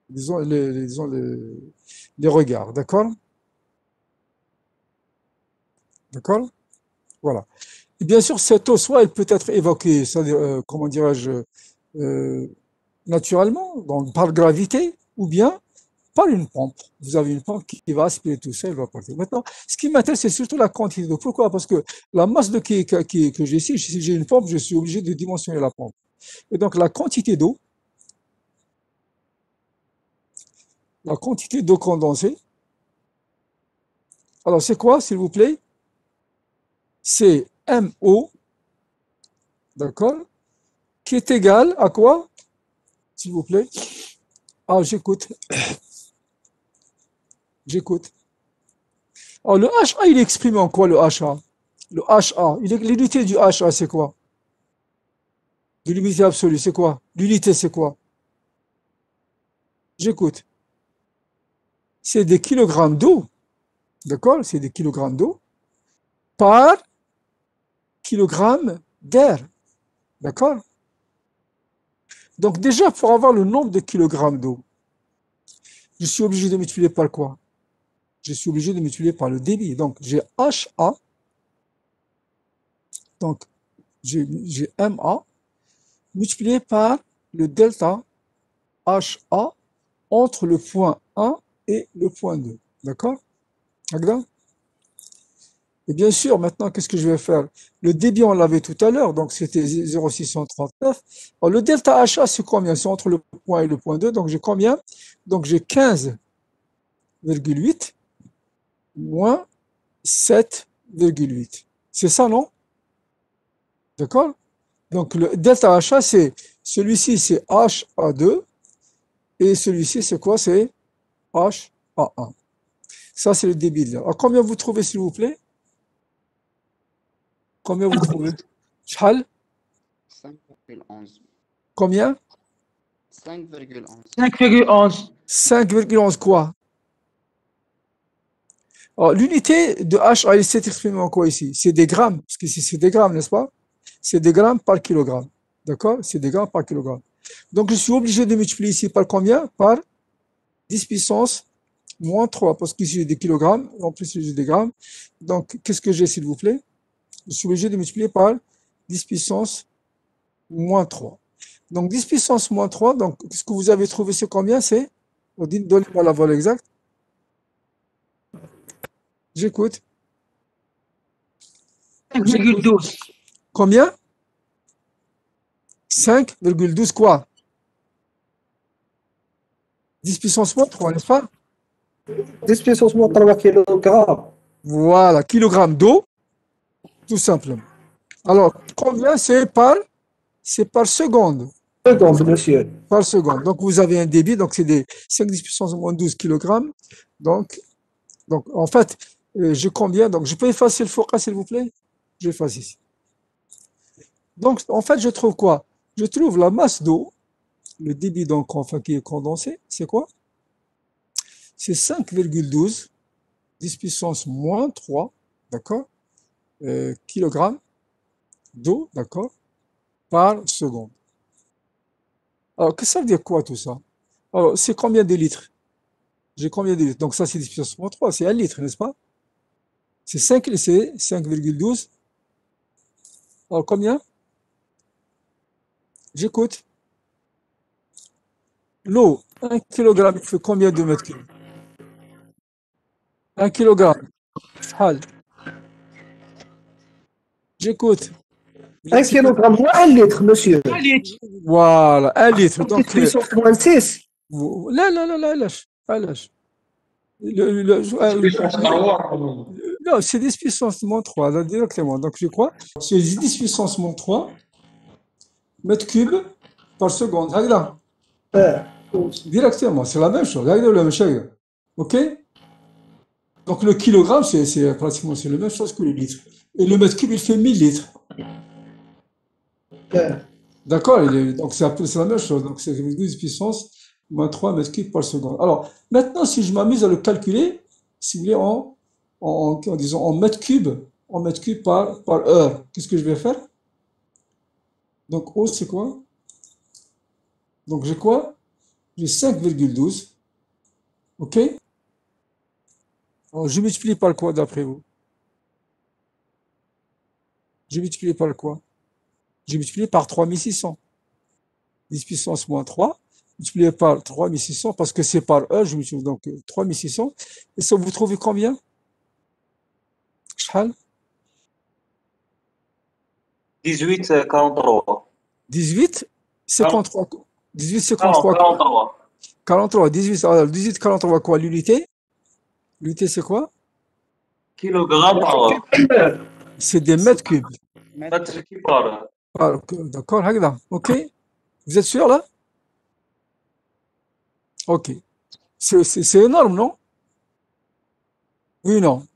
disons, les regards, d'accord? D'accord? Voilà. Et bien sûr, cette eau, soit elle peut être évacuée, comment dirais-je, naturellement, par gravité, ou bien par une pompe. Vous avez une pompe qui va aspirer tout ça, elle va partir. Maintenant, ce qui m'intéresse, c'est surtout la quantité d'eau. Pourquoi? Parce que la masse d'eau que j'ai ici, si j'ai une pompe, je suis obligé de dimensionner la pompe. Et donc, la quantité d'eau condensée, alors c'est quoi, s'il vous plaît? C'est MO, d'accord, qui est égal à quoi, s'il vous plaît? Ah, j'écoute. Alors, le HA, il est exprimé en quoi, le HA? Le HA, l'unité du HA, c'est quoi? De l'unité absolue, c'est quoi? L'unité, c'est quoi? J'écoute. C'est des kilogrammes d'eau, d'accord? C'est des kilogrammes d'eau par kilogramme d'air, d'accord? Donc déjà, pour avoir le nombre de kilogrammes d'eau, je suis obligé de multiplier par quoi? Je suis obligé de multiplier par le débit. Donc j'ai HA, donc j'ai MA, multiplié par le delta HA entre le point 1 et le point 2. D'accord? Et bien sûr, maintenant, qu'est-ce que je vais faire? Le débit, on l'avait tout à l'heure, donc c'était 0,639. Alors, le delta HA, c'est combien? C'est entre le point 1 et le point 2, donc j'ai combien? Donc j'ai 15,8 moins 7,8. C'est ça, non? D'accord? Donc le delta HA, c'est celui-ci, c'est HA2, et celui-ci, c'est quoi? C'est HA1. Ça, c'est le débit de l'air. Alors, combien vous trouvez, s'il vous plaît? Combien vous trouvez? Chal? 5,11. Combien? 5,11. 5,11. 5,11 quoi? Alors, l'unité de HA, il s'est exprimé en quoi ici? C'est des grammes, parce que c'est des grammes, n'est-ce pas? C'est des grammes par kilogramme. D'accord? C'est des grammes par kilogramme. Donc, je suis obligé de multiplier ici par combien? Par 10 puissance moins 3, parce qu'ici j'ai des kilogrammes, en plus j'ai des grammes. Donc, qu'est-ce que j'ai, s'il vous plaît? Je suis obligé de multiplier par 10 puissance moins 3. Donc, 10 puissance moins 3, donc, ce que vous avez trouvé, c'est combien? C'est, donnez-moi la valeur exacte. J'écoute. 5,12. Combien? 5,12 quoi? 10 puissance moins 3, n'est-ce pas? 10 puissance moins 3 كيلوغرام. Voilà, kilogramme d'eau, tout simplement. Alors, combien c'est par seconde. Seconde, monsieur. Par seconde. Donc, vous avez un débit, donc c'est des 5 10 puissance moins 12 kg. Donc en fait, j'ai combien? Donc, je peux effacer le foka, s'il vous plaît? J'efface ici. Donc, en fait, je trouve quoi? Je trouve la masse d'eau, le débit donc, enfin, qui est condensé, c'est quoi? C'est 5,12 10 puissance moins 3, d'accord? Kilogrammes d'eau, d'accord? Par seconde. Alors, que ça veut dire quoi tout ça? Alors, c'est combien de litres? J'ai combien de litres? Donc, ça, c'est 10 puissance moins 3, c'est 1 litre, n'est-ce pas? C'est 5,12. Alors, combien? J'écoute. L'eau, 1 kg, il fait combien de mètres cubes? 1 kg. J'écoute. 1 kilogramme moins 1 litre, monsieur. Voilà, 1 litre. Donc, puissance moins 6. لا لا لا لا علاش non, c'est 10 puissance moins 3, là, directement. Donc, je crois, c'est 10 puissance moins 3 mètres cubes par seconde. Regarde. Directement, c'est la même chose. Regarde la même chose. OK? Donc, le kilogramme, c'est pratiquement la même chose que le litre. Et le mètre cube, il fait 1000 litres. D'accord? Donc, c'est la même chose. Donc, c'est 12 puissance moins 3 mètres cubes par seconde. Alors, maintenant, si je m'amuse à le calculer, si vous voulez, en mètres cubes par heure, qu'est-ce que je vais faire? Donc, O, c'est quoi? Donc, j'ai quoi? J'ai 5,12. OK? Alors, je multiplie par quoi d'après vous? Je multiplie par quoi? Je multiplie par 3600. 10 puissance moins 3, multiplié par 3600, parce que c'est par heure, je multiplie donc 3600. Et ça, vous trouvez combien? شحال? 18 43. 18 53. 18 Non, 53. 43. 43. 18 43 quoi? L'unité? L'unité, c'est quoi? Kilogramme par heure. C'est des mètres cubes. Mètre cube par heure. D'accord, regarde. OK? Vous êtes sûr là? OK. C'est énorme, non? Oui, non.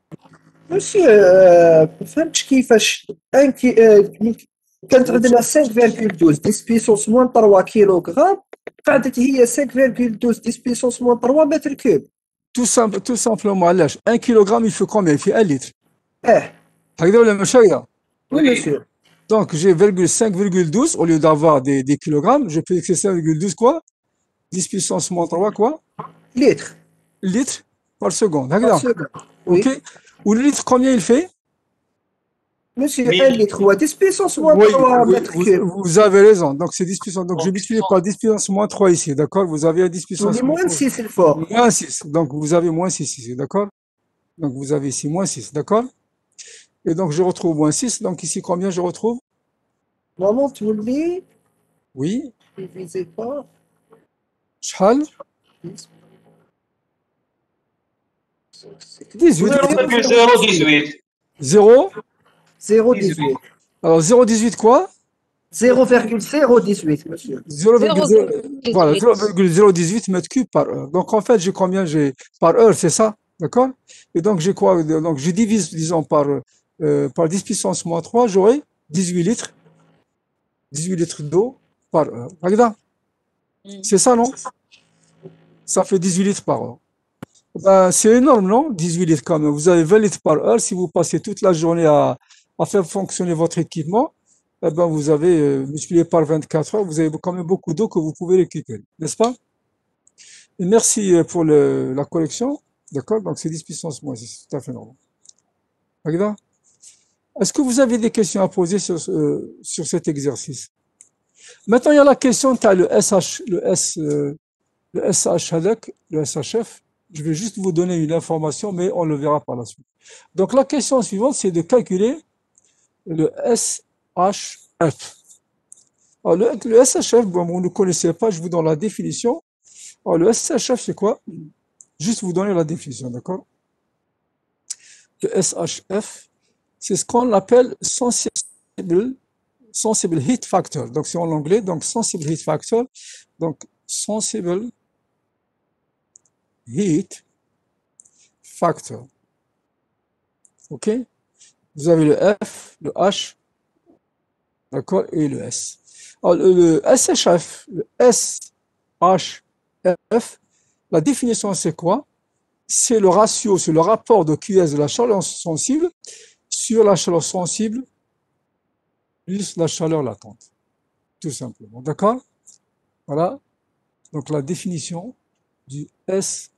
monsieur فهمتش كيفاش كانت عندنا 5,12 10 puissance moins 3 كيلوغرام قعدت هي 5,12 10 puissance moins 3 متر كوب. Tout simplement, علاش 1 kg, il fait combien? Il fait 1 litre. هكذا ولا مش هكذا؟ Oui, monsieur. Donc, j'ai 5,12 au lieu d'avoir des kilogrammes, je peux écrire 5,12 quoi? 10 puissance moins 3 quoi? Litres. Litres par seconde. Par Regarde. seconde. Oui. OK? Ou le litre, combien il fait? Monsieur, 1000. 1 litre ou 10 puissance moins Oui, 3 oui, mètres cubes. vous avez raison. Donc, c'est 10 puissance. Donc, je multiplie par 10 puissance moins 3 ici. D'accord? Vous avez un 10 On puissance est moins 6 le fort. moins 6. Donc, vous avez moins 6 ici. D'accord? Donc, vous avez ici moins 6. D'accord? Et donc, je retrouve moins 6. Donc, ici, combien je retrouve? Maman, tu me dis, Oui. divisé par شحال؟ 10. 18. 0,018. 0. 0,18. Alors, 0,18 quoi? 0,018, monsieur. 0,0 voilà, 0,018 mètres cubes par heure. Donc, en fait, j'ai combien? J'ai par heure, c'est ça? D'accord? Et donc, j'ai quoi? Donc, je divise, disons, par 10 puissance moins 3, j'aurai 18 litres. 18 litres d'eau par heure. Regarde. C'est ça, non? Ça fait 18 litres par heure. Ben, c'est énorme, non? 18 litres quand même. Vous avez 20 litres par heure. Si vous passez toute la journée à faire fonctionner votre équipement, eh ben, vous avez multiplié par 24 heures, vous avez quand même beaucoup d'eau que vous pouvez récupérer, n'est-ce pas? Et merci pour la collection. D'accord? Donc, c'est 10 puissance moins 6. C'est tout à fait normal. Regarde. Est-ce que vous avez des questions à poser sur cet exercice? Maintenant, il y a la question, tu as le SHF. Je vais juste vous donner une information, mais on le verra par la suite. Donc, la question suivante, c'est de calculer le SHF. Alors, le SHF, bon, vous ne le connaissez pas, je vous donne la définition. Alors, le SHF, c'est quoi? Juste vous donner la définition, d'accord? le SHF, c'est ce qu'on appelle sensible heat factor. Donc, c'est en anglais, donc sensible heat factor. Donc, sensible heat factor. OK? Vous avez le F, le H, d'accord, et le S. Alors, le SHF, le SHF, la définition, c'est quoi? C'est le ratio, c'est le rapport de QS de la chaleur sensible sur la chaleur sensible plus la chaleur latente. Tout simplement. D'accord? Voilà. Donc, la définition du SHF.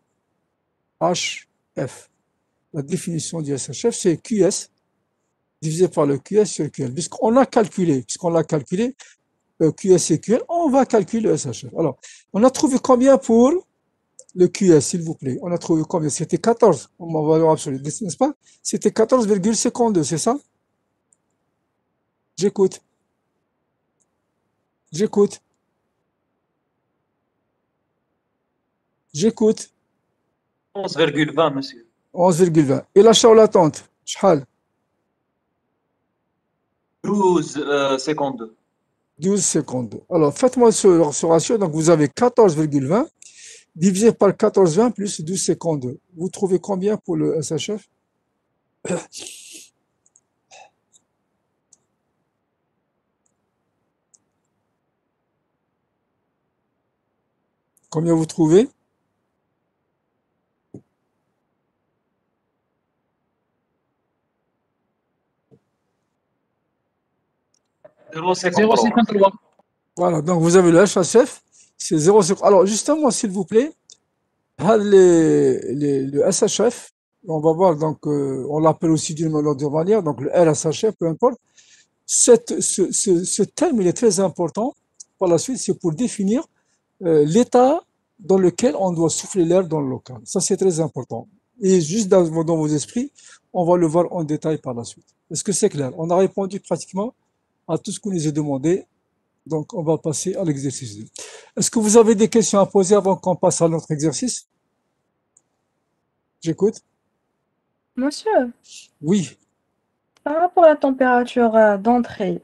La définition du SHF, c'est QS divisé par le QS sur le QL. Puisqu'on l'a calculé, QS et QL, on va calculer le SHF. Alors, on a trouvé combien pour le QS, s'il vous plaît? On a trouvé combien? C'était 14, en valeur absolue, n'est-ce pas? C'était 14,52, c'est ça? J'écoute. J'écoute. J'écoute. 11,20 monsieur. 11,20. Et la chaleur latente? شحال? 12,52. 12 secondes. Alors, faites-moi ce ratio. Donc, vous avez 14,20 divisé par 14,20 plus 12 secondes. Vous trouvez combien pour le SHF? Combien vous trouvez? Zéro cinquante-trois. 0,53. Voilà, donc vous avez le HHF, c'est 0,5. Alors, justement, s'il vous plaît, le SHF, on va voir, donc, on l'appelle aussi d'une autre manière, donc le RSHF, peu importe. Ce terme, il est très important. Par la suite, c'est pour définir l'état dans lequel on doit souffler l'air dans le local. Ça, c'est très important. Et juste dans vos esprits, on va le voir en détail par la suite. Est-ce que c'est clair? On a répondu pratiquement à tout ce qu'on nous a demandé. Donc, on va passer à l'exercice 2. Est-ce que vous avez des questions à poser avant qu'on passe à notre exercice? J'écoute. Monsieur, Oui, par rapport à la température d'entrée,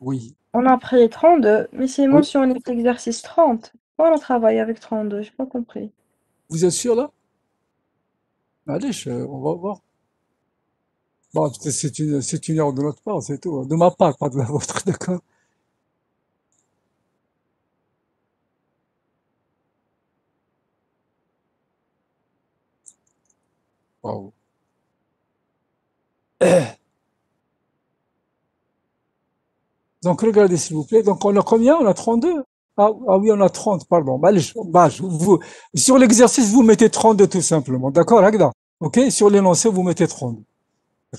oui. on a pris 32, mais c'est Oui. mentionné que l'exercice 30. Pourquoi on travaille avec 32? J'ai pas compris. Vous êtes sûr là? Allez, on va voir. Bon, c'est une erreur de notre part, c'est tout. De ma part, pas de la vôtre, d'accord? Wow. Donc, regardez, s'il vous plaît. Donc, on a combien? On a 32? Ah oui, on a 30, pardon. Bah, sur l'exercice, vous mettez 32 tout simplement. D'accord, Agda? OK? Sur l'énoncé, vous mettez 32.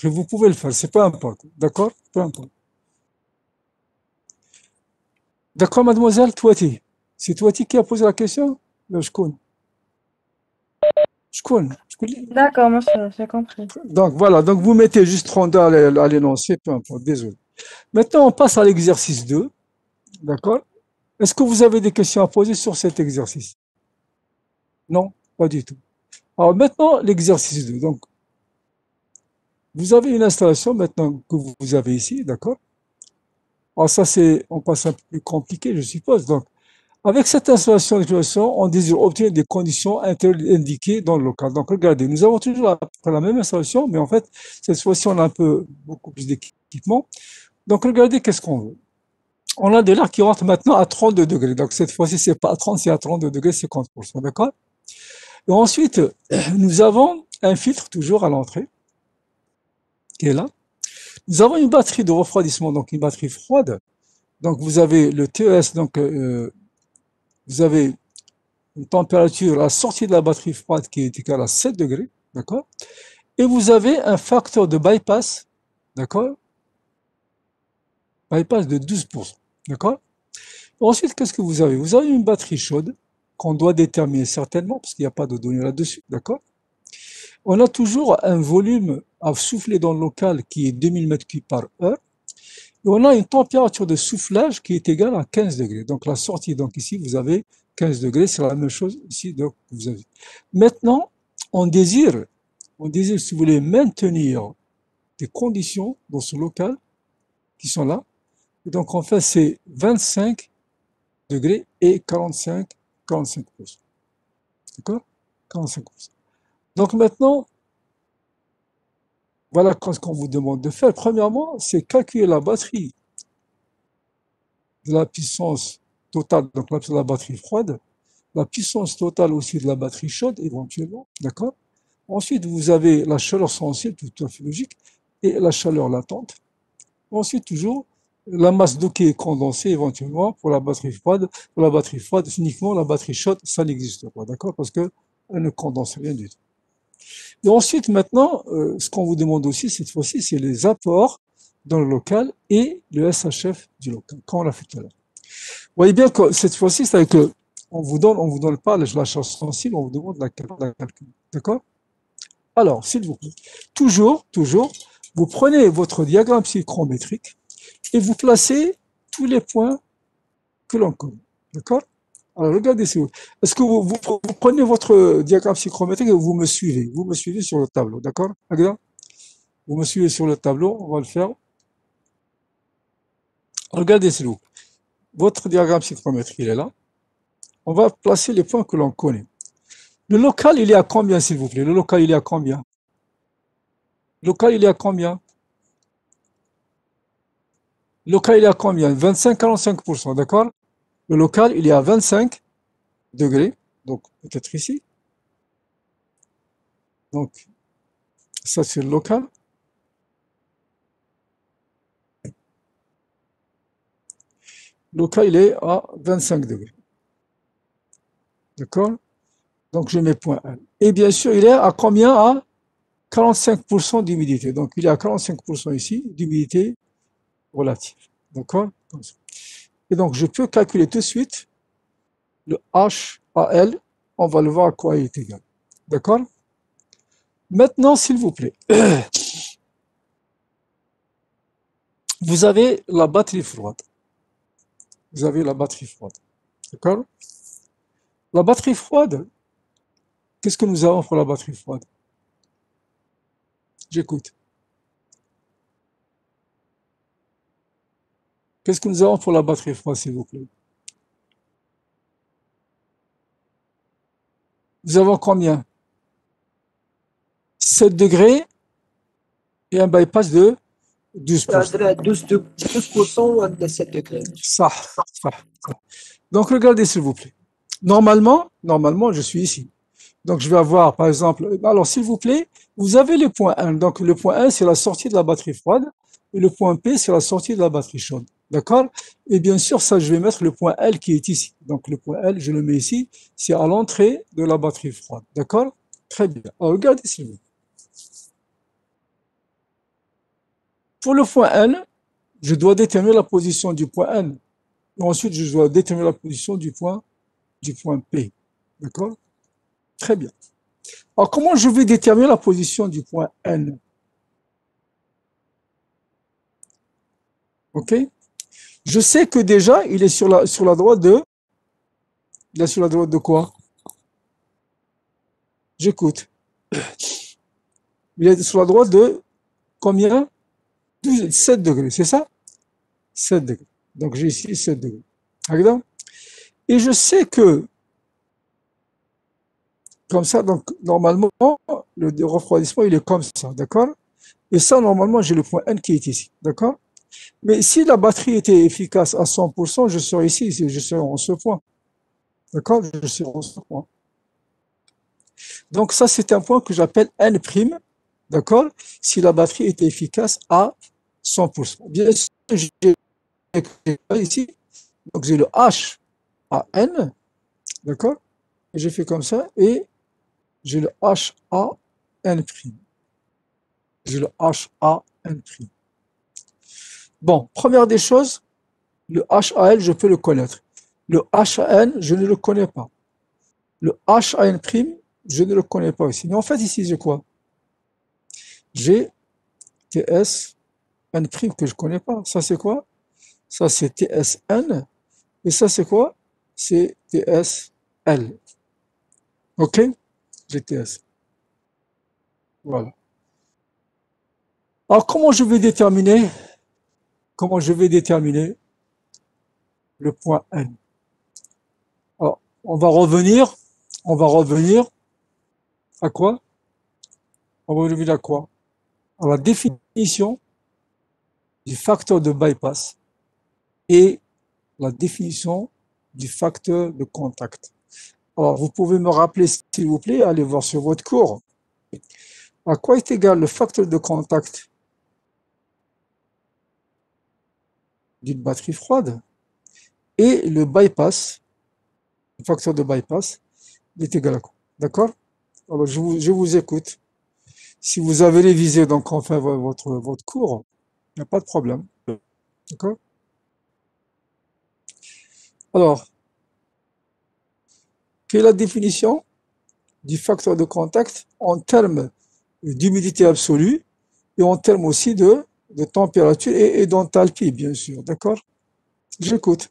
Vous pouvez le faire, c'est peu importe. D'accord? Peu importe. D'accord, mademoiselle Touati? C'est Touati qui a posé la question? Non, je connais. D'accord, monsieur, j'ai compris. Donc, voilà. Donc, vous mettez juste 32 à l'énoncé, peu importe. Désolé. Maintenant, on passe à l'exercice 2. D'accord? Est-ce que vous avez des questions à poser sur cet exercice? Non, pas du tout. Alors maintenant, l'exercice 2. Donc, vous avez une installation maintenant que vous avez ici, d'accord? Alors ça, on passe un peu plus compliqué, je suppose. Donc, avec cette installation d'exploitation, on désire obtenir des conditions indiquées dans le local. Donc, regardez, nous avons toujours la même installation, mais en fait, cette fois-ci, on a beaucoup plus d'équipement. Donc, regardez, qu'est-ce qu'on veut? On a de l'air qui rentre maintenant à 32 degrés. Donc, cette fois-ci, c'est pas à 30, c'est à 32 degrés, 50%. D'accord? Et ensuite, nous avons un filtre toujours à l'entrée, qui est là. Nous avons une batterie de refroidissement, donc une batterie froide. Donc, vous avez le TES, donc vous avez une température à la sortie de la batterie froide qui est égale à 7 degrés. D'accord? Et vous avez un facteur de bypass, d'accord? Bypass de 12%. D'accord? Ensuite, qu'est-ce que vous avez? Vous avez une batterie chaude qu'on doit déterminer certainement, parce qu'il n'y a pas de données là-dessus, d'accord? On a toujours un volume à souffler dans le local qui est 2000 m3 par heure, et on a une température de soufflage qui est égale à 15 degrés. Donc la sortie, donc ici, vous avez 15 degrés, c'est la même chose ici, donc vous avez. Maintenant, on désire on disait si vous voulez maintenir des conditions dans ce local qui sont là, et donc en fait c'est 25 degrés et 45%. D'accord? 45%. Donc maintenant, voilà ce qu'on vous demande de faire. Premièrement, c'est calculer la batterie de la puissance totale, donc la batterie froide, la puissance totale aussi de la batterie chaude éventuellement, d'accord? Ensuite, vous avez la chaleur sensible, tout à fait logique, et la chaleur latente. Ensuite, toujours, la masse d'eau qui est condensée éventuellement pour la batterie froide. Pour la batterie froide, uniquement la batterie chaude, ça n'existe pas, d'accord? Parce qu'elle ne condense rien du tout. Et ensuite, maintenant, ce qu'on vous demande aussi, cette fois-ci, c'est les apports dans le local et le SHF du local, comme on l'a fait tout à l'heure. Vous voyez bien que cette fois-ci, c'est avec on vous donne pas la charge sensible, on vous demande la calcul. D'accord? Alors, s'il vous plaît, toujours, vous prenez votre diagramme psychrométrique et vous placez tous les points que l'on connaît. D'accord? Alors, regardez, est-ce que vous prenez votre diagramme psychrométrique et vous me suivez? Vous me suivez sur le tableau, d'accord? Vous me suivez sur le tableau, on va le faire. Regardez, s'il vous plaît. Votre diagramme psychrométrique, il est là. On va placer les points que l'on connaît. Le local, il est à combien, s'il vous plaît? Le local, il est à combien? Le local, il est à combien? Le local, il est à combien? 25-45%, d'accord? Le local, il est à 25 degrés, donc peut-être ici. Donc, ça, c'est le local. Le local, il est à 25 degrés. D'accord? Donc, je mets point 1. Et bien sûr, il est à combien? À 45% d'humidité. Donc, il est à 45% ici, d'humidité relative. D'accord? Et donc, je peux calculer tout de suite le HAL. On va le voir à quoi il est égal. D'accord? Maintenant, s'il vous plaît, vous avez la batterie froide. Vous avez la batterie froide. D'accord? La batterie froide, qu'est-ce que nous avons pour la batterie froide? J'écoute. Qu'est-ce que nous avons pour la batterie froide, s'il vous plaît? Nous avons combien? 7 degrés et un bypass de 12%. 12% de 7 degrés. Ça. Donc, regardez, s'il vous plaît. Normalement, je suis ici. Donc, je vais avoir, par exemple, alors, s'il vous plaît, vous avez le point 1. Donc, le point 1, c'est la sortie de la batterie froide. Et le point P, c'est la sortie de la batterie chaude. D'accord? Et bien sûr, ça, je vais mettre le point L qui est ici. Donc, le point L, je le mets ici. C'est à l'entrée de la batterie froide. D'accord? Très bien. Alors, regardez, s'il vous plaît. Pour le point N, je dois déterminer la position du point N. Et ensuite, je dois déterminer la position du point P. D'accord? Très bien. Alors, comment je vais déterminer la position du point N? OK? Je sais que déjà, il est sur la droite de... Il est sur la droite de quoi? J'écoute. Il est sur la droite de combien? 7 degrés, c'est ça? 7 degrés. Donc, j'ai ici 7 degrés. Regarde. Et je sais que, comme ça, donc, normalement, le refroidissement, il est comme ça, d'accord? Et ça, normalement, j'ai le point N qui est ici, d'accord? Mais si la batterie était efficace à 100%, je serais ici, je serais en ce point. D'accord? Je serais en ce point. Donc, ça, c'est un point que j'appelle N', d'accord? Si la batterie était efficace à 100%. Bien sûr, j'ai ici, donc j'ai le H à N, d'accord? Et j'ai fait comme ça, et j'ai le H à N'. J'ai le H à N'. Bon, première des choses, le HAL, je peux le connaître. Le HAN, je ne le connais pas. Le HAN', je ne le connais pas aussi. Mais en fait, ici, j'ai quoi? J'ai TS N' que je ne connais pas. Ça, c'est quoi? Ça, c'est TSN. Et ça, c'est quoi? C'est TSL. OK? J'ai TS. Voilà. Alors, comment je vais déterminer le point N? Alors, on va revenir à quoi? On va revenir à quoi? À la définition du facteur de bypass et la définition du facteur de contact. Alors, vous pouvez me rappeler, s'il vous plaît, allez voir sur votre cours. À quoi est égal le facteur de contact d'une batterie froide et le bypass, le facteur de bypass, il est égal à quoi? D'accord? Alors, je vous écoute. Si vous avez révisé donc enfin votre cours, il n'y a pas de problème. D'accord? Alors, quelle est la définition du facteur de contact en termes d'humidité absolue et en termes aussi de température et d'enthalpie, bien sûr. D'accord? J'écoute.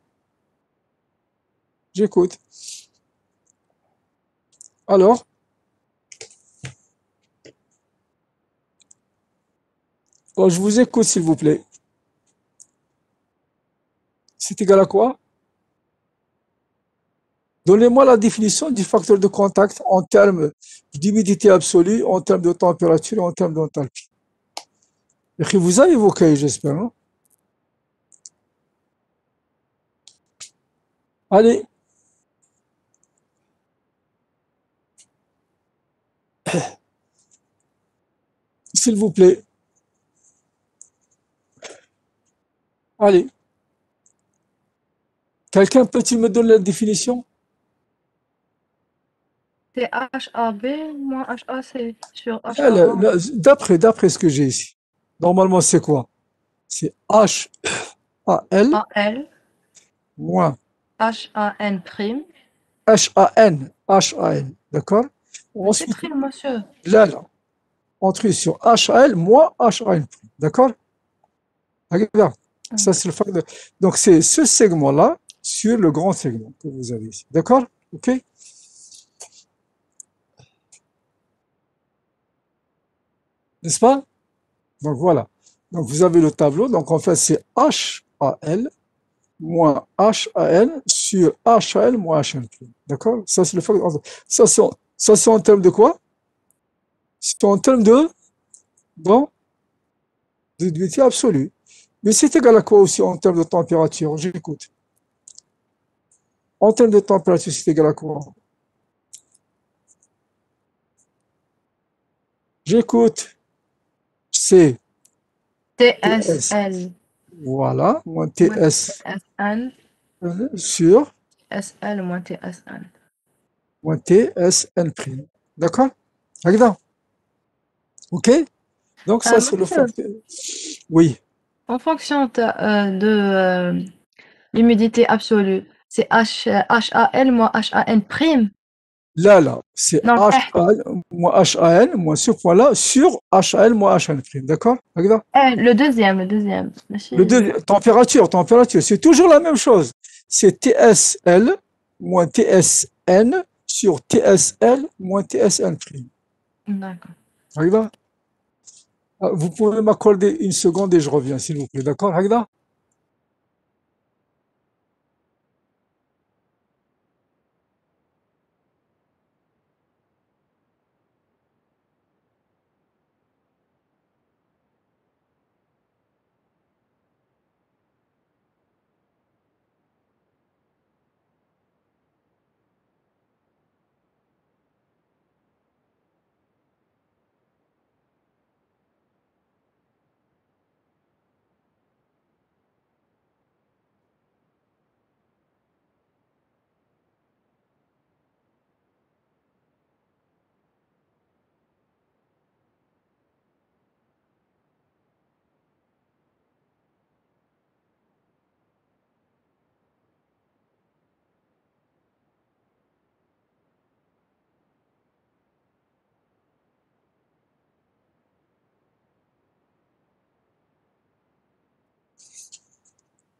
Alors, je vous écoute, s'il vous plaît. C'est égal à quoi? Donnez-moi la définition du facteur de contact en termes d'humidité absolue, en termes de température et en termes d'enthalpie. Et vous avez vos cahiers, j'espère, non? Allez. S'il vous plaît. Allez. Quelqu'un peut-il me donner la définition? C'est HAB moins HAC sur HAA. D'après ce que j'ai ici. Normalement, c'est quoi? C'est HAL AL moins HAN prime. HAN. D'accord? C'est Ensuite, prime, monsieur. là, entrer sur HAL moins HAN. D'accord? Regarde, ça c'est le facteur. Donc c'est ce segment-là sur le grand segment que vous avez ici. D'accord? Ok? N'est-ce pas? Donc voilà. Donc vous avez le tableau. Donc en fait c'est HAL moins HAN sur HAL moins HAN. D'accord? Ça c'est le facteur. Ça c'est en termes de quoi? C'est en termes d'unité absolue. Mais c'est égal à quoi aussi en termes de température? J'écoute. En termes de température, c'est égal à quoi? J'écoute. C'est TSL voilà, moins moins TS TSN sur SL moins TSN. moins TSN prime. D'accord? Regarde. OK? Donc ça, c'est le monsieur, facteur. Oui. en fonction de l'humidité absolue, c'est HAL moins HAN prime. Là, c'est Non, HAL moins HAN moins ce point-là sur HAL moins HAN prime. D'accord? Regarde. le deuxième. Température, c'est toujours la même chose. C'est TSL moins TSN sur TSL moins TSN prime. D'accord. Regarde. Vous pouvez m'accorder une seconde et je reviens, s'il vous plaît. D'accord, Hagda?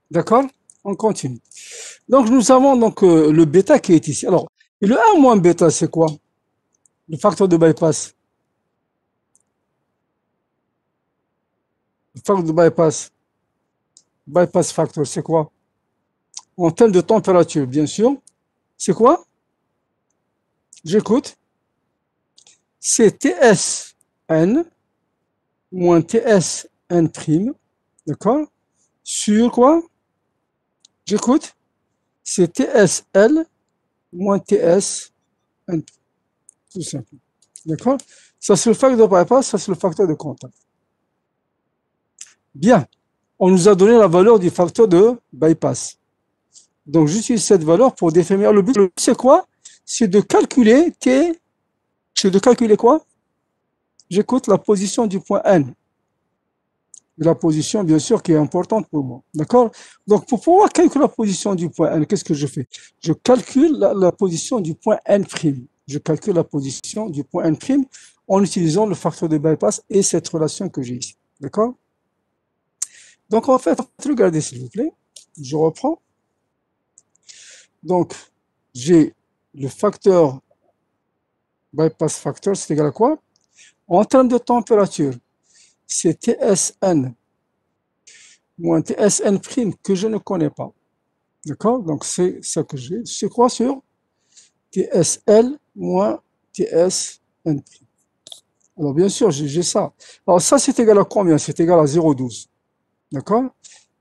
D'accord? On continue. Donc, nous avons donc le bêta qui est ici. Alors, et le 1 moins bêta, c'est quoi? Le facteur de bypass. facteur de bypass. Bypass factor, c'est quoi? En termes de température, bien sûr. C'est quoi? J'écoute. C'est TSN moins TSN', d'accord? Sur quoi? J'écoute. C'est TSL moins TSN'. Tout simple. D'accord? Ça, c'est le facteur de bypass, ça, c'est le facteur de contact. Bien. On nous a donné la valeur du facteur de bypass. Donc, j'utilise cette valeur pour définir le but. Le but, c'est quoi? C'est de calculer T. C'est de calculer quoi? J'écoute la position du point N. La position, bien sûr, qui est importante pour moi. D'accord? Donc, pour pouvoir calculer la position du point N, qu'est-ce que je fais? Je calcule la position du point N'. Je calcule la position du point N' en utilisant le facteur de bypass et cette relation que j'ai ici. D'accord? Donc, en fait, regardez, s'il vous plaît. Je reprends. Donc, j'ai le facteur bypass factor, c'est égal à quoi? En termes de température, c'est TSN moins TSN' que je ne connais pas. D'accord? Donc, c'est ça que j'ai. C'est quoi sur TSL moins TSN'? Alors, bien sûr, j'ai ça. Alors, ça, c'est égal à combien? C'est égal à 0,12. D'accord?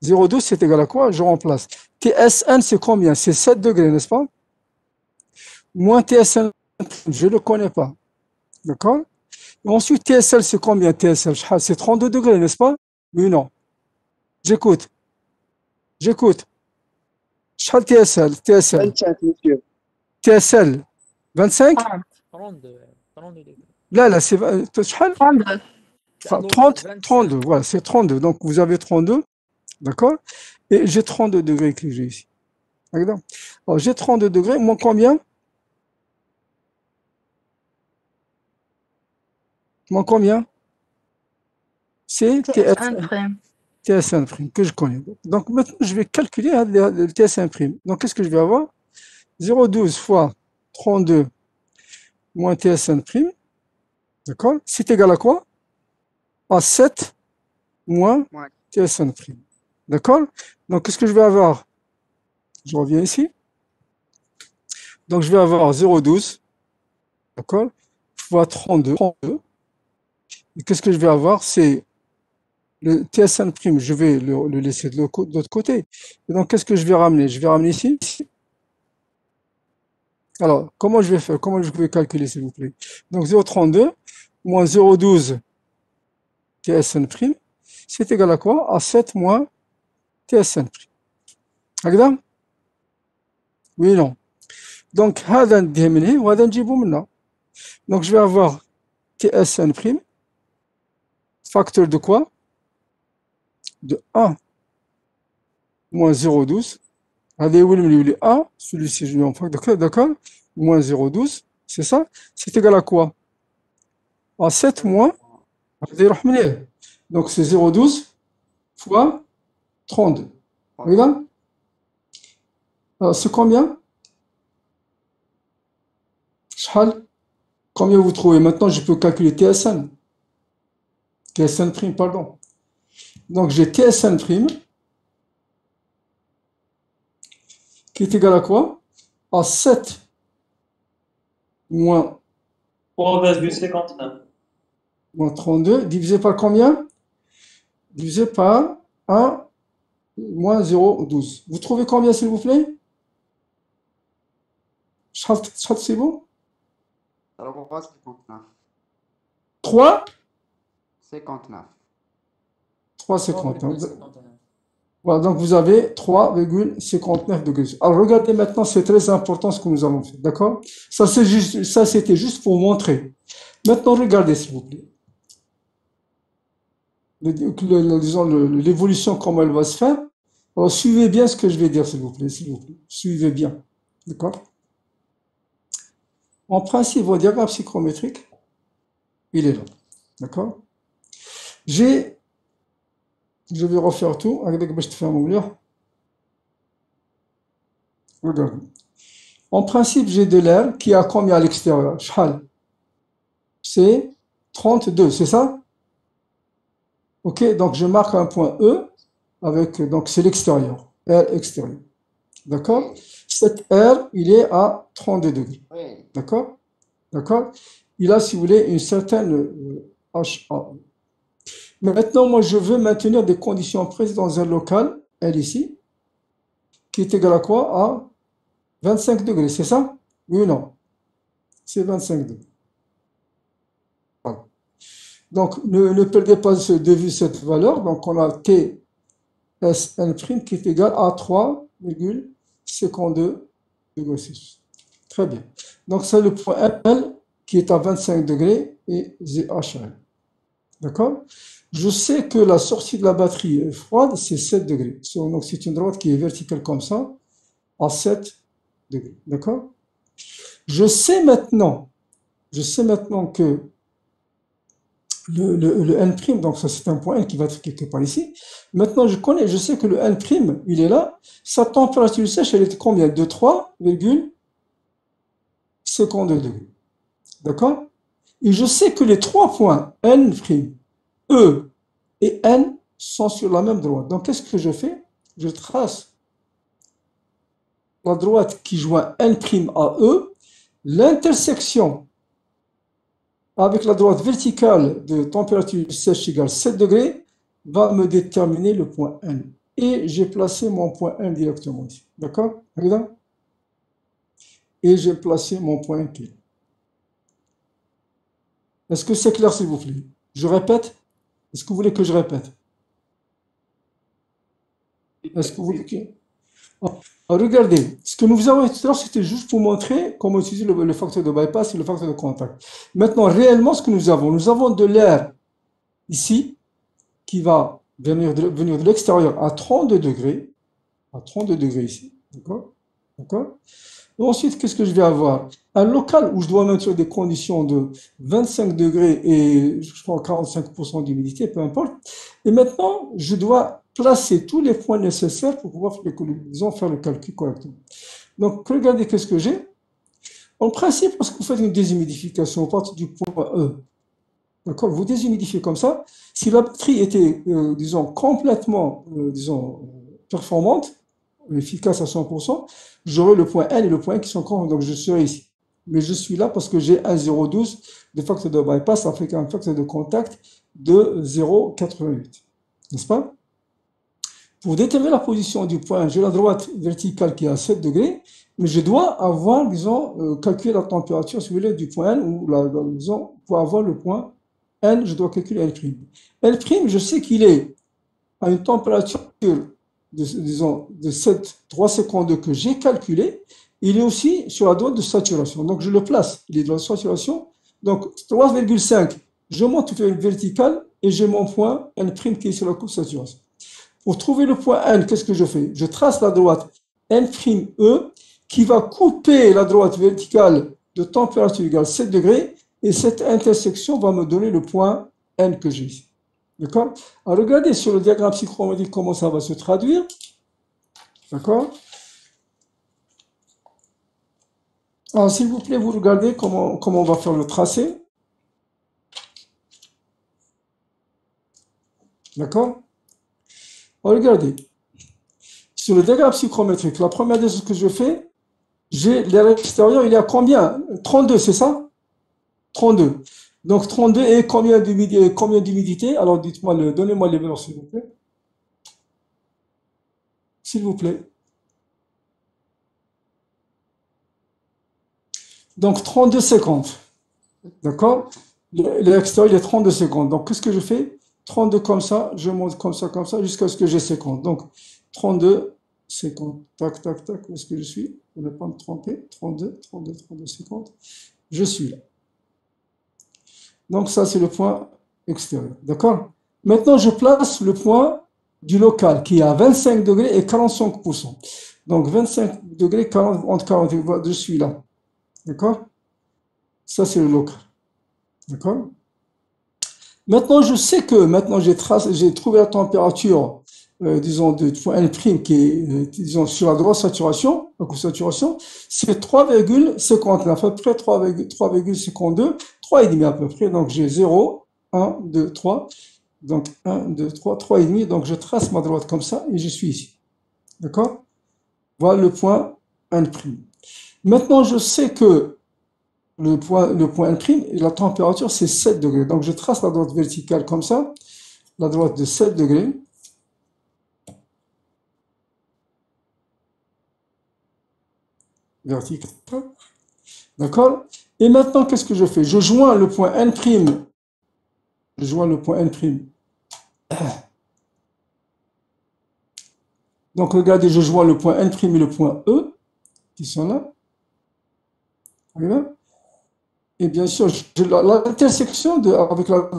0,12, c'est égal à quoi? Je remplace. TSN, c'est combien? C'est 7 degrés, n'est-ce pas? Moins TSN, je ne le connais pas. D'accord? Et ensuite, TSL, c'est combien? TSL, c'est 32 degrés, n'est-ce pas? Oui, non. J'écoute. Chal TSL, 25 monsieur. TSL, 25? 32 degrés. Là, c'est chal? 32. 30, 32, voilà, c'est 32. Donc, vous avez 32, d'accord? Et j'ai 32 degrés que j'ai ici. D'accord? Alors, j'ai 32 degrés, moins combien? Moins combien? C'est TSN'. TSN', que je connais. Donc, maintenant, je vais calculer le TSN'. Donc, qu'est-ce que je vais avoir? 0,12 fois 32 moins TSN', d'accord? C'est égal à quoi? À 7 moins Ouais. TSN'. D'accord? Donc, qu'est-ce que je vais avoir? Je reviens ici. Donc, je vais avoir 0,12, d'accord? Fois 32. Et qu'est-ce que je vais avoir? C'est le TSN', je vais le laisser de l'autre côté. Et donc, qu'est-ce que je vais ramener? Je vais ramener ici. Alors, comment je vais faire? Comment je vais calculer, s'il vous plaît? Donc, 0,32 moins 0,12 TSN', c'est égal à quoi? À 7 moins TSN'. هكذا؟ Oui, non. Donc, هذا نديه من هنا وهذا نجيبه من هنا. Donc, je vais avoir TSN', facteur de quoi? De 1 moins 0,12. هذا يولي 1, celui-ci je lui en facteur, d'accord? Moins 0,12, c'est ça? C'est égal à quoi? À 7 moins, donc c'est 0,12 fois 32. Regarde. Alors, c'est combien? Combien vous trouvez? Maintenant, je peux calculer TSN. TSN', pardon. Donc, j'ai TSN' qui est égal à quoi? À 7 moins 3,59. moins 32, divisé par combien? Divisé par 1 moins 0,12. Vous trouvez combien, s'il vous plaît? C'est bon? 3,59. 3? 59. 3,59. Voilà, donc vous avez 3,59 degrés. Alors regardez maintenant, c'est très important ce que nous allons faire, d'accord? Ça, c'était juste pour montrer. Maintenant, regardez, s'il vous plaît. Disons, l'évolution, comment elle va se faire. Alors, suivez bien ce que je vais dire, s'il vous plaît, Suivez bien, d'accord? En principe, votre diagramme psychrométrique, il est là, d'accord? Je vais refaire tout. Regarde. En principe, j'ai de l'air qui a combien à l'extérieur? C'est 32, c'est ça? Ok, donc je marque un point E avec, donc c'est l'extérieur, R extérieur. D'accord? Cet R, il est à 32 degrés. Oui. D'accord? D'accord? Il a, si vous voulez, une certaine HA. Maintenant, moi, je veux maintenir des conditions prises dans un local, L ici, qui est égal à quoi? À 25 degrés, c'est ça? Oui ou non? C'est 25 degrés. Voilà. Donc, ne perdez pas de vue cette valeur. Donc, on a T Sn' qui est égal à 3,52 degrés Celsius. Très bien. Donc, c'est le point L qui est à 25 degrés et ZHL. D'accord? Je sais que la sortie de la batterie froide, c'est 7 degrés. Donc, c'est une droite qui est verticale comme ça, à 7 degrés. D'accord? Je sais maintenant que le N', donc ça c'est un point N qui va être quelque part ici. Maintenant, je sais que le N', il est là. Sa température sèche, elle est combien? De 3,52 degrés. D'accord? Et je sais que les trois points N', E et N sont sur la même droite. Donc, qu'est-ce que je fais? Je trace la droite qui joint N' à E, l'intersection avec la droite verticale de température sèche égale 7 degrés va me déterminer le point N. Et j'ai placé mon point N directement ici. D'accord? Regarde. Et j'ai placé mon point N. Est-ce que c'est clair, s'il vous plaît? Je répète? Est-ce que vous voulez que je répète? Est-ce que vous voulez que... Regardez, ce que nous avons tout à l'heure, c'était juste pour montrer comment utiliser le facteur de bypass et le facteur de contact. Maintenant, réellement, ce que nous avons de l'air ici qui va venir de l'extérieur à 32 degrés, ici, d'accord? D'accord? Et ensuite, qu'est-ce que je vais avoir? Un local où je dois maintenir des conditions de 25 degrés et je crois 45% d'humidité, peu importe. Et maintenant, je dois placer tous les points nécessaires pour pouvoir faire le calcul correctement. Donc, regardez qu'est-ce que j'ai. En principe, lorsque vous faites une déshumidification à partir du point E, d'accord, vous déshumidifiez comme ça. Si la batterie était, disons, complètement, performante, efficace à 100%, j'aurai le point N et le point N qui sont conformes, donc je serai ici. Mais je suis là parce que j'ai un 0,12 de facteur de bypass avec un facteur de contact de 0,88. N'est-ce pas? Pour déterminer la position du point, j'ai la droite verticale qui est à 7 degrés, mais je dois avoir, disons, calculé la température, si vous voulez, du point N, ou disons, pour avoir le point N, je dois calculer L'. L', je sais qu'il est à une température de 3,52 que j'ai calculé, il est aussi sur la droite de saturation. Donc, je le place. Il est dans la saturation. Donc, 3,5, je monte vers une verticale et j'ai mon point N' qui est sur la courbe de saturation. Pour trouver le point N, qu'est-ce que je fais? Je trace la droite N', E, qui va couper la droite verticale de température égale 7 degrés, et cette intersection va me donner le point N que j'ai ici. D'accord? Alors, regardez sur le diagramme psychrométrique comment ça va se traduire. D'accord? Alors, s'il vous plaît, vous regardez comment on va faire le tracé. D'accord? Alors, regardez. Sur le diagramme psychrométrique, la première des choses que je fais, j'ai l'air extérieur, il est à combien? 32, c'est ça? 32. Donc 32 et combien d'humidité? Alors dites-moi, donnez-moi les valeurs s'il vous plaît. S'il vous plaît. Donc 32,50. D'accord? L'extérieur il est 32,50. Donc qu'est-ce que je fais? 32 comme ça, je monte comme ça, jusqu'à ce que j'ai 50. Donc 32,50. Tac, tac, tac. Où est-ce que je suis? Je ne vais pas me tromper. 32,50. Je suis là. Donc ça, c'est le point extérieur. D'accord? Maintenant, je place le point du local qui est à 25 degrés et 45%. Donc 25 degrés, entre 40 et 40, je suis là. D'accord? Ça, c'est le local. D'accord? Maintenant, je sais que maintenant j'ai trouvé la température, disons, de point N' qui est, disons, sur la droite saturation, donc saturation, c'est 3,59, à peu près 3,52, 3,5 à peu près. Donc j'ai 0, 1, 2, 3. Donc 1, 2, 3, 3,5. Donc je trace ma droite comme ça et je suis ici. D'accord? Voilà le point N'. Maintenant, je sais que le point N', la température, c'est 7 degrés. Donc je trace la droite verticale comme ça, la droite de 7 degrés. Verticale. D'accord? Et maintenant, qu'est-ce que je fais? Je joins le point N'. Je joins le point N'. Donc regardez, je joins le point N' et le point E, qui sont là. Voilà. Et bien sûr, l'intersection avec la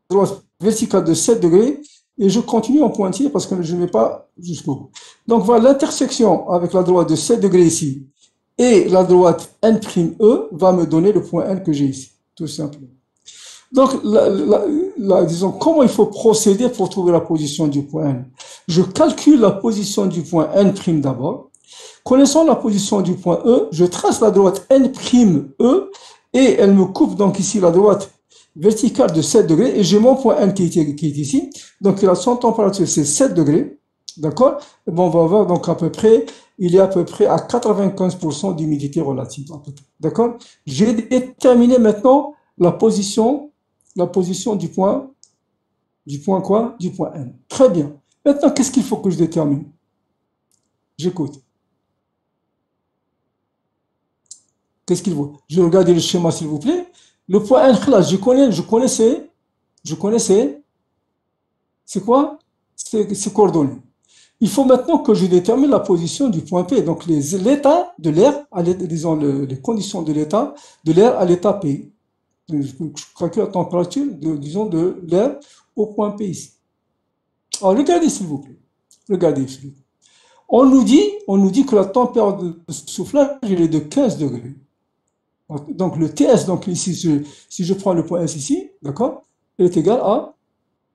droite verticale de 7 degrés, et je continue en pointillé parce que je ne vais pas jusqu'au bout. Donc voilà, l'intersection avec la droite de 7 degrés ici et la droite N'E va me donner le point N que j'ai ici, tout simplement. Donc, disons, comment il faut procéder pour trouver la position du point N? Je calcule la position du point N' d'abord. Connaissant la position du point E, je trace la droite N'E et elle me coupe donc ici la droite verticale de 7 degrés et j'ai mon point N qui est ici. Donc, son température, c'est 7 degrés. D'accord? Bon, on va voir donc à peu près, il est à peu près à 95% d'humidité relative. D'accord? J'ai déterminé maintenant la position du point quoi? Du point N. Très bien. Maintenant, qu'est-ce qu'il faut que je détermine? J'écoute. Qu'est-ce qu'il faut? Je regarde le schéma, s'il vous plaît. Le point N, là, je connaissais. C'est quoi? C'est coordonné. Il faut maintenant que je détermine la position du point P. Donc, l'état de l'air, disons les conditions de l'état de l'air à l'état P. Je calcule la température, disons, de l'air au point P ici. Alors, regardez, s'il vous plaît. Regardez, s'il vous plaît. On nous dit que la température de soufflage est de 15 degrés. Donc, le TS, donc ici, si je prends le point S ici, d'accord, il est égal à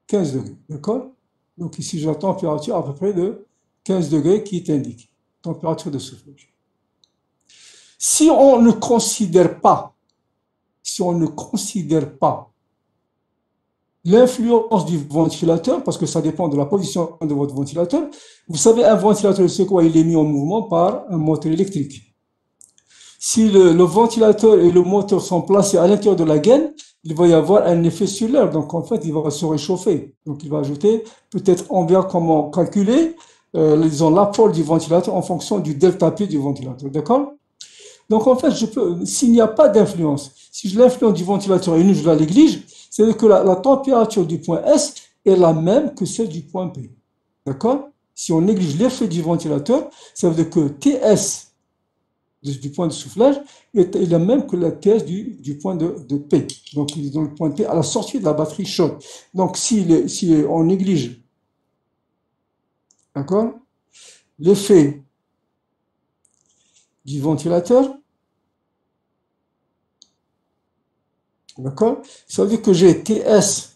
15 degrés, d'accord? Donc, ici, j'ai la température à peu près de 15 degrés qui est indiquée. Température de soufflage. Si on ne considère pas l'influence du ventilateur, parce que ça dépend de la position de votre ventilateur, vous savez, un ventilateur, c'est quoi? Il est mis en mouvement par un moteur électrique. Si le ventilateur et le moteur sont placés à l'intérieur de la gaine, il va y avoir un effet sur l'air. Donc, en fait, il va se réchauffer. Donc, il va ajouter, peut-être, on verra comment calculer, disons, l'apport du ventilateur en fonction du delta P du ventilateur. D'accord? Donc, en fait, s'il n'y a pas d'influence, si l'influence du ventilateur est nulle, je la néglige, c'est-à-dire que la température du point S est la même que celle du point P. D'accord? Si on néglige l'effet du ventilateur, ça veut dire que TS du point de soufflage est la même que la TS du point de P. Donc, il est dans le point P à la sortie de la batterie chaude. Donc, si on néglige, d'accord, l'effet du ventilateur, d'accord, ça veut dire que j'ai TS,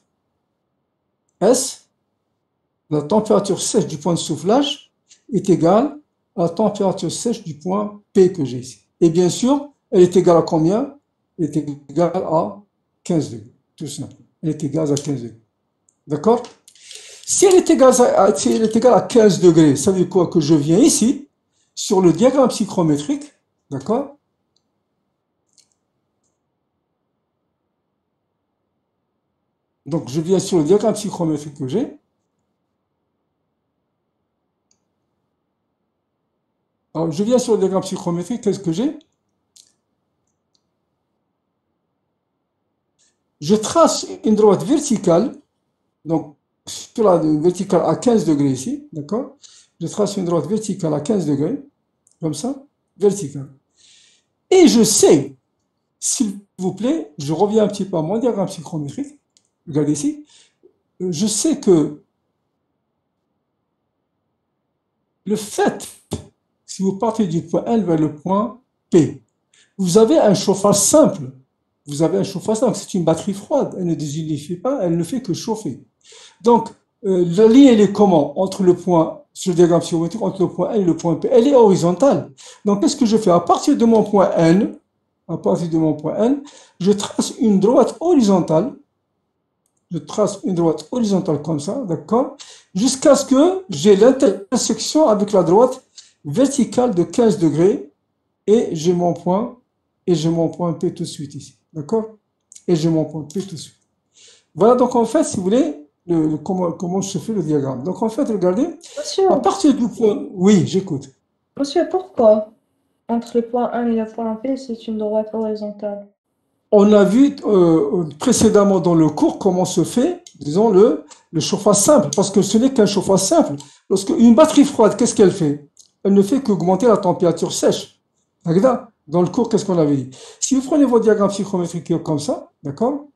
la température sèche du point de soufflage est égale à la température sèche du point P que j'ai ici. Et bien sûr, elle est égale à combien? Elle est égale à 15 degrés, tout simplement. Elle est égale à 15 degrés. D'accord? Si elle est égale à 15 degrés, ça veut dire quoi? Que je viens ici, sur le diagramme psychrométrique, d'accord? Donc, je viens sur le diagramme psychrométrique que j'ai. Alors, je viens sur le diagramme psychrométrique, qu'est-ce que j'ai? Je trace une droite verticale, donc sur la verticale à 15 degrés ici, d'accord? Je trace une droite verticale à 15 degrés, comme ça, verticale. Et je sais, s'il vous plaît, je reviens un petit peu à mon diagramme psychrométrique, regardez ici, je sais que le fait, si vous partez du point N vers le point P, vous avez un chauffage simple. C'est une batterie froide. Elle ne déshumidifie pas, elle ne fait que chauffer. Donc, la ligne, elle est comment? Entre le point, sur le diagramme psychrométrique, entre le point N et le point P. Elle est horizontale. Donc, qu'est-ce que je fais? À partir de mon point N, je trace une droite horizontale je trace une droite horizontale comme ça, d'accord, jusqu'à ce que j'ai l'intersection avec la droite verticale de 15 degrés et j'ai mon point P tout de suite ici, d'accord, et j'ai mon point P tout de suite. Voilà, donc en fait, si vous voulez, comment je fais le diagramme. Donc en fait, regardez, Monsieur, à partir du point, oui, j'écoute. monsieur, pourquoi entre le point 1 et le point P, c'est une droite horizontale? On a vu précédemment dans le cours comment se fait, disons, le chauffage simple, parce que ce n'est qu'un chauffage simple. Lorsque une batterie froide, qu'est-ce qu'elle fait? Elle ne fait qu'augmenter la température sèche. D'accord? Dans le cours, qu'est-ce qu'on avait dit? Si vous prenez vos diagrammes psychrométriques comme ça, d'accord?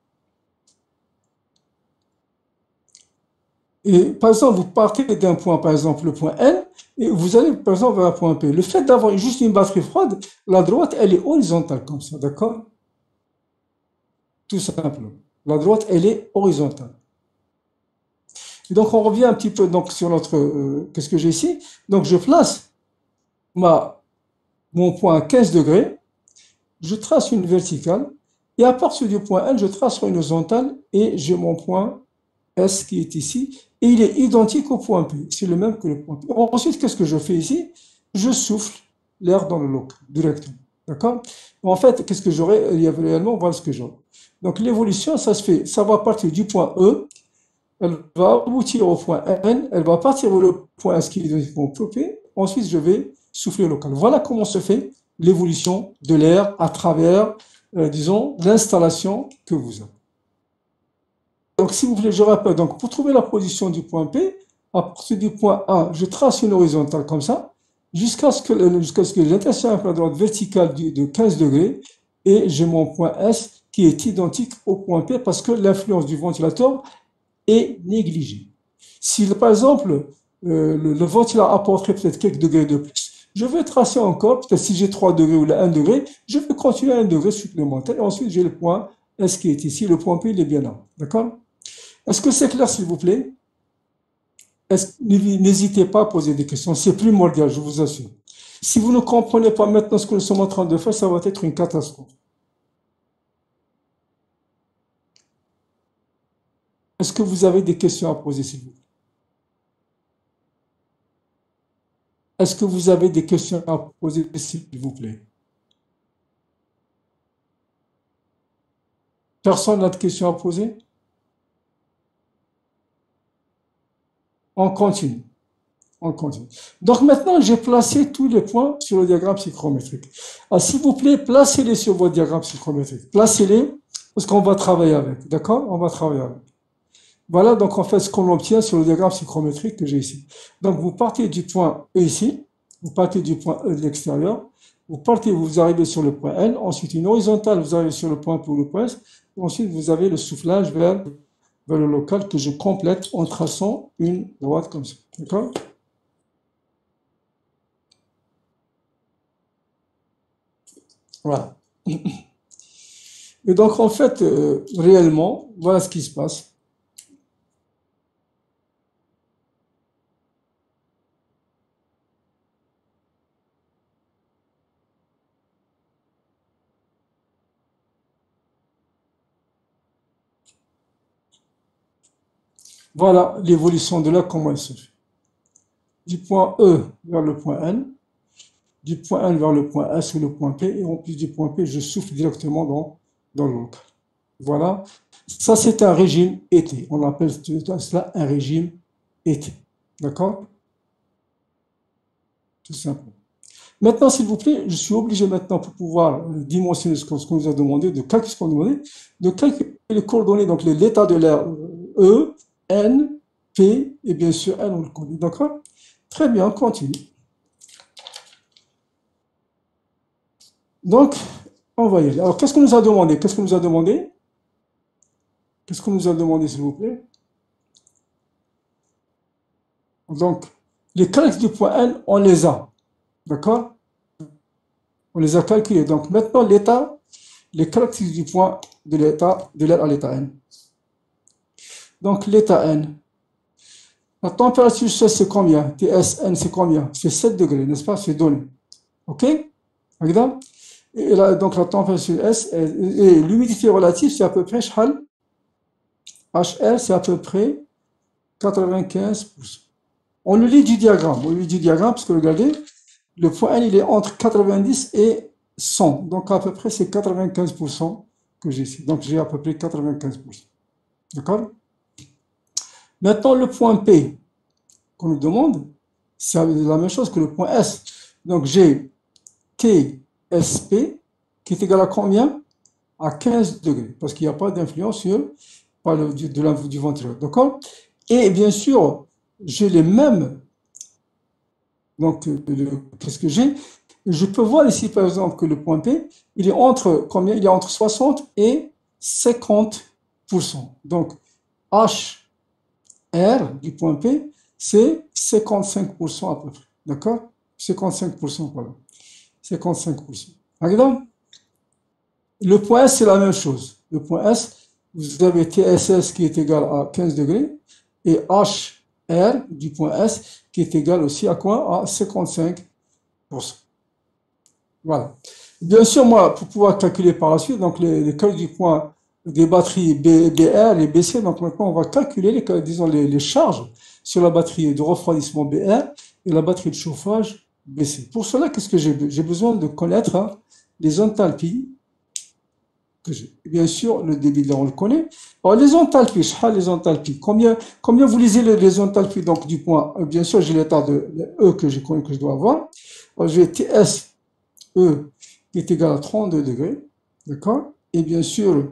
Et par exemple, vous partez d'un point, par exemple, le point N, et vous allez, par exemple, vers un point P. Le fait d'avoir juste une batterie froide, la droite, elle est horizontale comme ça, d'accord? Tout simplement. La droite, elle est horizontale. Et donc, on revient un petit peu donc, sur notre... qu'est-ce que j'ai ici? Donc, je place mon point à 15 degrés, je trace une verticale, et à partir du point N, je trace une horizontale, et j'ai mon point S qui est ici, et il est identique au point P. C'est le même que le point P. Ensuite, qu'est-ce que je fais ici? Je souffle l'air dans le local, directement. D'accord? En fait, qu'est-ce que j'aurai réellement? Voilà ce que j'aurai. Donc, l'évolution, ça se fait, ça va partir du point E, elle va aboutir au point N, elle va partir vers le point S qui est identique au point P, ensuite je vais souffler local. Voilà comment se fait l'évolution de l'air à travers, disons, l'installation que vous avez. Donc, si vous voulez, je rappelle, donc, pour trouver la position du point P, à partir du point A, je trace une horizontale comme ça, jusqu'à ce que j'intersection avec la droite verticale de 15 degrés, et j'ai mon point S qui est identique au point P parce que l'influence du ventilateur est négligée. Si, par exemple, le ventilateur apporterait peut-être quelques degrés de plus, je vais tracer encore, peut-être si j'ai 3 degrés ou 1 degré, je vais continuer à 1 degré supplémentaire, et ensuite j'ai le point S qui est ici, le point P, il est bien là. D'accord? Est-ce que c'est clair, s'il vous plaît? N'hésitez pas à poser des questions, c'est primordial, je vous assure. Si vous ne comprenez pas maintenant ce que nous sommes en train de faire, ça va être une catastrophe. Est-ce que vous avez des questions à poser, s'il vous plaît? Est-ce que vous avez des questions à poser, s'il vous plaît? Personne n'a de questions à poser? On continue. On continue. Donc maintenant, j'ai placé tous les points sur le diagramme psychrométrique. Alors, s'il vous plaît, placez-les sur votre diagramme psychrométrique. Placez-les parce qu'on va travailler avec. D'accord? On va travailler avec. Voilà donc en fait ce qu'on obtient sur le diagramme psychrométrique que j'ai ici. Donc vous partez du point E ici, vous partez du point E de l'extérieur, vous arrivez sur le point N, ensuite une horizontale, vous arrivez sur le point P ou le point S, ensuite vous avez le soufflage vers le local que je complète en traçant une droite comme ça. D'accord? Voilà. Et donc en fait, réellement, voilà ce qui se passe. Voilà l'évolution de l'air, comment elle se fait. Du point E vers le point N, du point N vers le point S ou le point P, et en plus du point P, je souffle directement dans le local. Voilà. Ça, c'est un régime été. On appelle cela un régime été. D'accord? Tout simplement. Maintenant, s'il vous plaît, je suis obligé maintenant, pour pouvoir dimensionner ce qu'on nous a demandé, de calculer les coordonnées, donc l'état de l'air E, N, P, et bien sûr N, on le connaît. D'accord? Très bien, on continue. Donc, on va y aller. Alors, qu'est-ce qu'on nous a demandé? Qu'est-ce qu'on nous a demandé? Qu'est-ce qu'on nous a demandé, s'il vous plaît? Donc, les calculs du point N, on les a. D'accord? On les a calculés. Donc, maintenant, les caractéristiques du point de l'air à l'état N. Donc, l'état N. La température c'est combien? TSN, c'est combien? C'est 7 degrés, n'est-ce pas? C'est donné. OK? Regarde. Et là, donc, la température S et l'humidité relative, c'est à peu près HR, c'est à peu près 95%. On le lit du diagramme. On le lit du diagramme parce que regardez, le point N, il est entre 90 et 100. Donc, à peu près, c'est 95% que j'ai ici. Donc, j'ai à peu près 95%. D'accord? Maintenant, le point P qu'on nous demande, c'est la même chose que le point S. Donc, j'ai TSP qui est égal à combien? À 15 degrés, parce qu'il n'y a pas d'influence sur du ventilo. D'accord? Et bien sûr, j'ai les mêmes. Donc, qu'est-ce que j'ai? Je peux voir ici, par exemple, que le point P, il est entre combien? Il est entre 60 et 50%. Donc, HR du point P, c'est 55% à peu près. D'accord? 55%, voilà. 55%. Regarde. Le point S, c'est la même chose. Le point S, vous avez TSS qui est égal à 15 degrés et HR du point S qui est égal aussi à quoi? À 55%. Voilà. Bien sûr, moi, pour pouvoir calculer par la suite, donc les calculs du point des batteries BR et BC, donc maintenant on va calculer les charges sur la batterie de refroidissement BR et la batterie de chauffage BC. Pour cela, qu'est-ce que j'ai? J'ai besoin de connaître les enthalpies. Bien sûr, le débit, là, on le connaît. Alors, les enthalpies, combien vous lisez les enthalpies donc, du point E? Bien sûr, j'ai l'état de E que je connais, que je dois avoir. Alors, j'ai TSE qui est égal à 32 degrés. D'accord? Et bien sûr,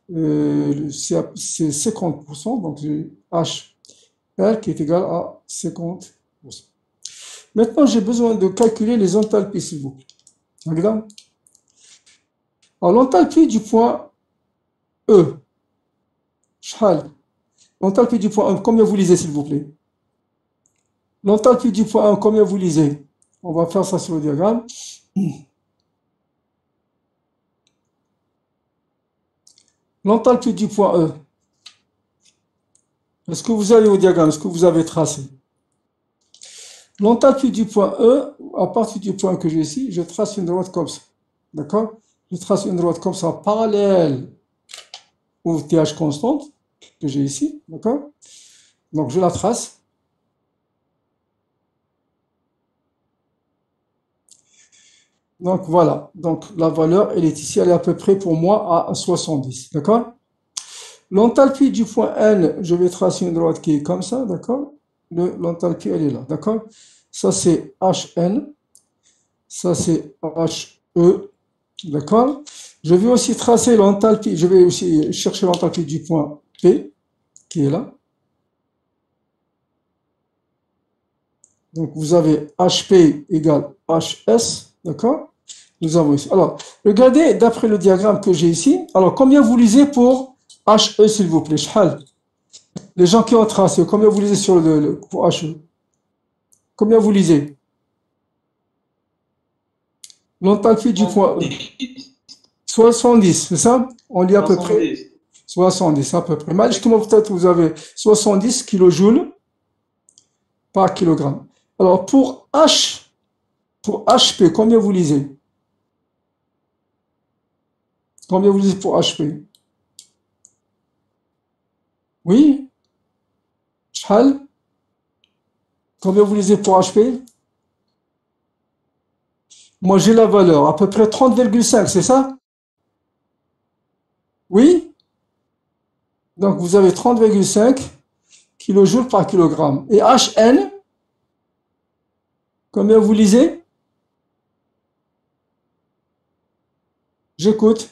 c'est 50%, donc j'ai HR qui est égal à 50%. Maintenant, j'ai besoin de calculer les enthalpies, s'il vous plaît. Regarde. Alors, l'enthalpie du point E, l'enthalpie du point E, combien vous lisez, s'il vous plaît? L'enthalpie du point E, combien vous lisez? On va faire ça sur le diagramme. L'enthalpie du point E. Est-ce que vous allez au diagramme? Est-ce que vous avez tracé? L'enthalpie du point E, à partir du point que j'ai ici, je trace une droite comme ça. D'accord? Je trace une droite comme ça, parallèle au TH constante que j'ai ici. D'accord? Donc, je la trace. Donc, voilà. Donc, la valeur, elle est ici. Elle est à peu près pour moi à 70. D'accord? L'enthalpie du point N, je vais tracer une droite qui est comme ça. D'accord? L'enthalpie, elle est là. D'accord? Ça, c'est HN. Ça, c'est HE. D'accord? Je vais aussi tracer l'enthalpie. Je vais aussi chercher l'enthalpie du point P, qui est là. Donc, vous avez HP égale HS. D'accord? Nous avons ici. Alors, regardez, d'après le diagramme que j'ai ici, alors, combien vous lisez pour HE, s'il vous plaît? Les gens qui ont tracé, combien vous lisez sur pour HE? Combien vous lisez? L'enthalpie du point E. 70, c'est ça? On lit à peu près 70, à peu près. Mais justement, peut-être vous avez 70 kilojoules par kilogramme. Alors, pour HP, combien vous lisez? Combien vous lisez pour HP? Oui? Combien vous lisez pour HP? Moi, j'ai la valeur, à peu près 30,5, c'est ça? Oui? Donc, vous avez 30,5 kilojoules par kilogramme. Et HN, combien vous lisez? J'écoute.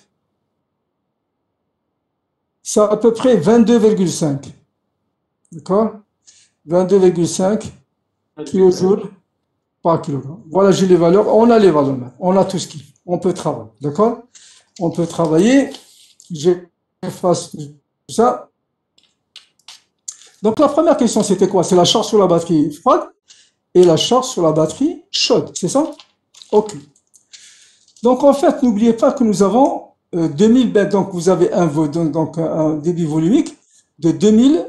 C'est à peu près 22,5. D'accord? 22,5 kilojoules par kilogramme. Voilà, j'ai les valeurs. On a les valeurs. On a tout ce qu'il faut. On peut travailler. D'accord? On peut travailler. J'efface tout ça. Donc, la première question, c'était quoi? C'est la charge sur la batterie froide et la charge sur la batterie chaude. C'est ça? OK. Donc, en fait, n'oubliez pas que nous avons 2000 mètres. Donc, vous avez un débit volumique de 2000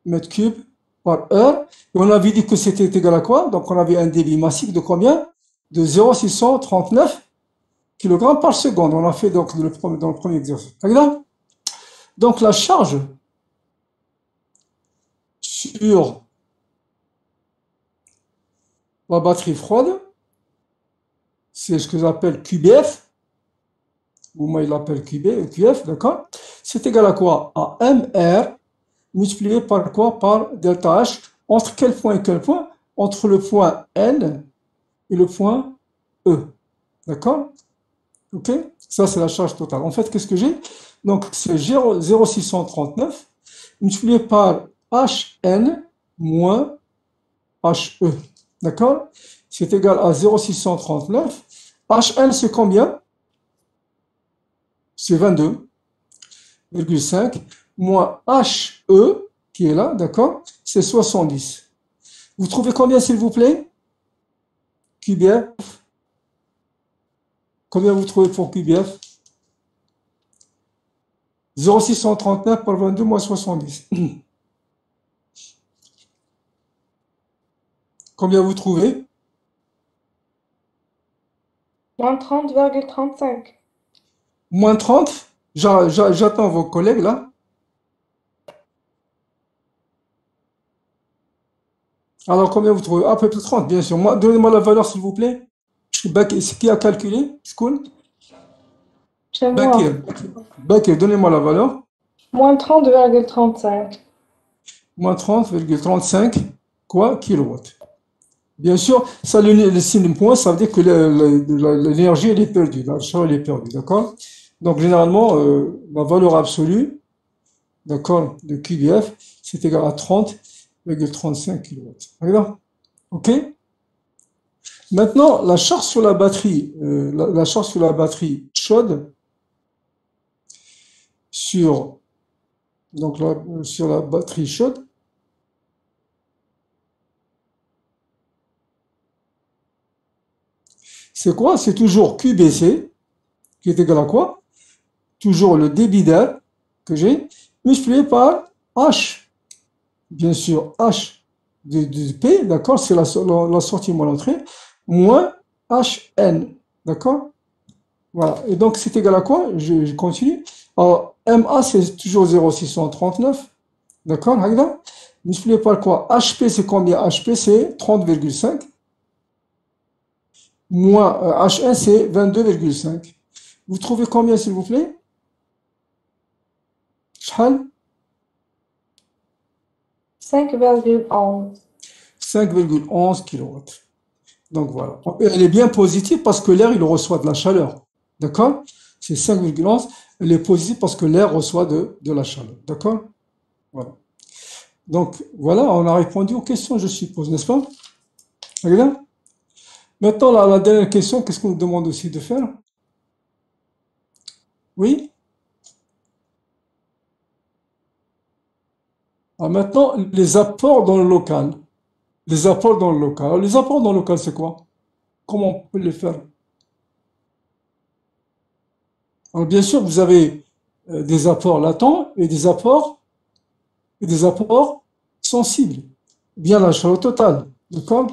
mètres cubes par heure. Et on avait dit que c'était égal à quoi? Donc, on avait un débit massif de combien? De 0,639 kg par seconde. On a fait donc dans le premier exercice. Donc, la charge sur la batterie froide, c'est ce que j'appelle QBF, ou moi il l'appelle QF, d'accord? C'est égal à quoi? À MR multiplié par quoi? Par delta H. Entre quel point et quel point? Entre le point N et le point E. D'accord? Ok? Ça, c'est la charge totale. En fait, qu'est-ce que j'ai? Donc, c'est 0,639 multiplié par HN moins HE. D'accord? C'est égal à 0,639. HN, c'est combien? C'est 22,5 moins HE, qui est là, d'accord? C'est 70. Vous trouvez combien, s'il vous plaît? QBF. Combien vous trouvez pour QBF? 0,639 par 22 moins 70. Combien vous trouvez? Moins 30,35. Moins 30? J'attends vos collègues là. Alors, combien vous trouvez? À peu près 30, bien sûr. Donnez-moi la valeur, s'il vous plaît. C'est qui a calculé? School? C'est moi. Bakir, donnez-moi la valeur. Moins 30,35. Moins 30,35 quoi? Kilowatts. Bien sûr, ça, le signe de point, ça veut dire que l'énergie, elle est perdue. La chaleur, elle est perdue, d'accord? Donc, généralement, la valeur absolue, d'accord, de QBF, c'est égal à 30,35 kW. D'accord? OK? Maintenant, la charge sur la batterie, la charge sur la batterie chaude, sur la batterie chaude, c'est quoi? C'est toujours QBC, qui est égal à quoi? Toujours le débit d'air que j'ai, multiplié par H. Bien sûr, H de P, d'accord? C'est la sortie moins l'entrée, moins HN, d'accord? Voilà. Et donc, c'est égal à quoi? Je continue. Alors, MA, c'est toujours 0,639, d'accord? Multiplié par quoi? HP, c'est combien? HP, c'est 30,5. Moins HN, c'est 22,5. Vous trouvez combien, s'il vous plaît? شحال 5,11. 5,11 kW. Donc voilà. Elle est bien positive parce que l'air, il reçoit de la chaleur. D'accord? C'est 5,11. Elle est positive parce que l'air reçoit de la chaleur. D'accord? Voilà. Donc voilà, on a répondu aux questions, je suppose, n'est-ce pas? Regarde. Maintenant, la dernière question, qu'est-ce qu'on nous demande aussi de faire? Oui? Alors maintenant, les apports dans le local. Les apports dans le local. Alors, les apports dans le local, c'est quoi? Comment on peut les faire? Alors, bien sûr, vous avez des apports latents et des apports sensibles. Bien la chaleur totale. D'accord?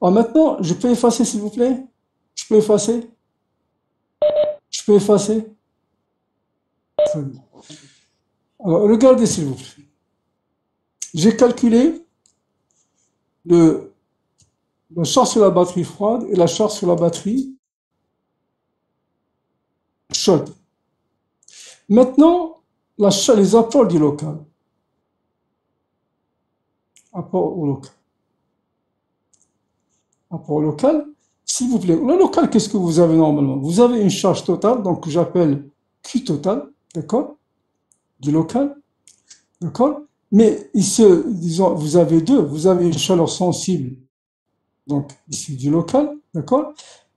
Alors maintenant, je peux effacer, s'il vous plaît? Je peux effacer? Je peux effacer? Très bien. Alors, regardez, s'il vous plaît. J'ai calculé la charge sur la batterie froide et la charge sur la batterie chaude. Maintenant, les apports du local. Apport au local. Apport au local, s'il vous plaît. Le local, qu'est-ce que vous avez normalement? Vous avez une charge totale, donc que j'appelle Q total, d'accord? Du local, d'accord? Mais ici, disons, vous avez une chaleur sensible, donc ici du local, d'accord?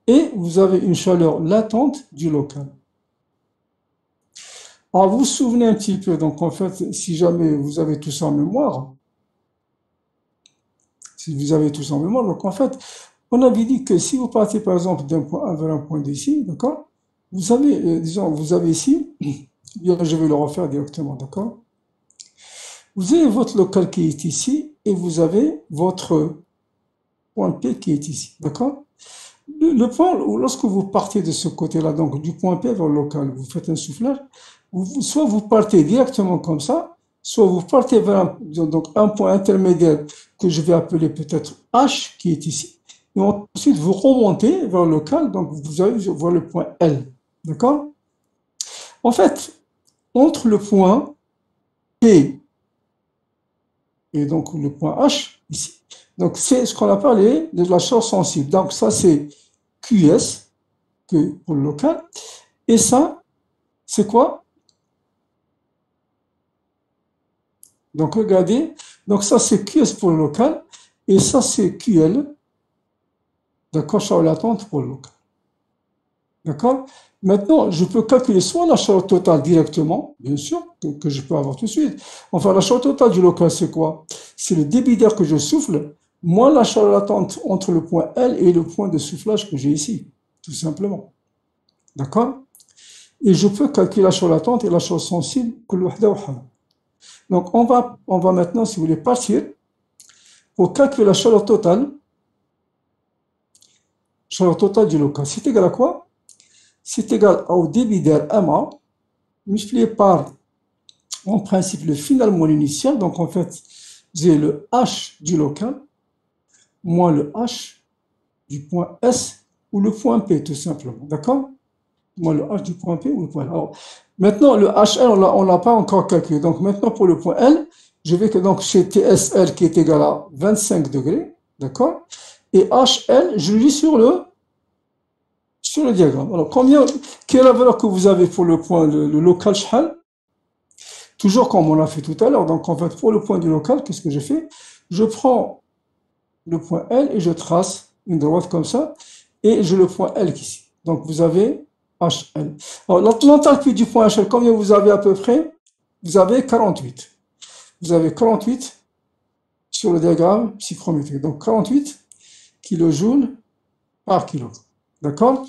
Et vous avez une chaleur latente du local. Alors, vous vous souvenez un petit peu, donc en fait, si jamais vous avez tout ça en mémoire, donc en fait, on avait dit que si vous partez par exemple d'un point A vers un point D ici, d'accord? Vous avez, disons, vous avez ici, bien, je vais le refaire directement, d'accord? Vous avez votre local qui est ici et vous avez votre point P qui est ici, d'accord? Le point où lorsque vous partez de ce côté-là, donc du point P vers le local, vous faites un soufflage, soit vous partez directement comme ça, soit vous partez vers donc un point intermédiaire que je vais appeler peut-être H, qui est ici, et ensuite vous remontez vers le local, donc vous allez voir le point L. D'accord? En fait, entre le point P et donc le point H, ici, donc c'est ce qu'on a parlé de la chaleur sensible. Donc ça, c'est QS, que pour le local, et ça, c'est quoi? Donc regardez, donc ça c'est QS pour le local, et ça c'est QL, d'accord, chaleur latente pour le local. D'accord? Maintenant, je peux calculer soit la chaleur totale directement, bien sûr, que je peux avoir tout de suite. Enfin, la chaleur totale du local, c'est quoi? C'est le débit d'air que je souffle, moins la chaleur latente entre le point L et le point de soufflage que j'ai ici, tout simplement. D'accord? Et je peux calculer la chaleur latente et la chaleur sensible. Donc, on va maintenant, si vous voulez, partir pour calculer la chaleur totale du local. C'est égal à quoi? C'est égal au débit d'air MA multiplié par, en principe, le final moins l'initial. Donc, en fait, j'ai le H du local moins le H du point S ou le point P, tout simplement. D'accord? Moins le H du point P ou le point L. Alors, maintenant, le HL, on ne l'a pas encore calculé. Donc, maintenant, pour le point L, je vais que donc chez TSL qui est égal à 25 degrés. D'accord? Et HL, je le lis sur le diagramme. Alors, quelle est la valeur que vous avez pour le point, le local shal? Toujours comme on l'a fait tout à l'heure. Donc, en fait, pour le point du local, qu'est-ce que je fais? Je prends le point L et je trace une droite comme ça, et j'ai le point L ici. Donc, vous avez HL. Alors, l'enthalpie du point HL, combien vous avez à peu près? Vous avez 48. Vous avez 48 sur le diagramme psychrométrique. Donc, 48 kilojoules par kilo. D'accord?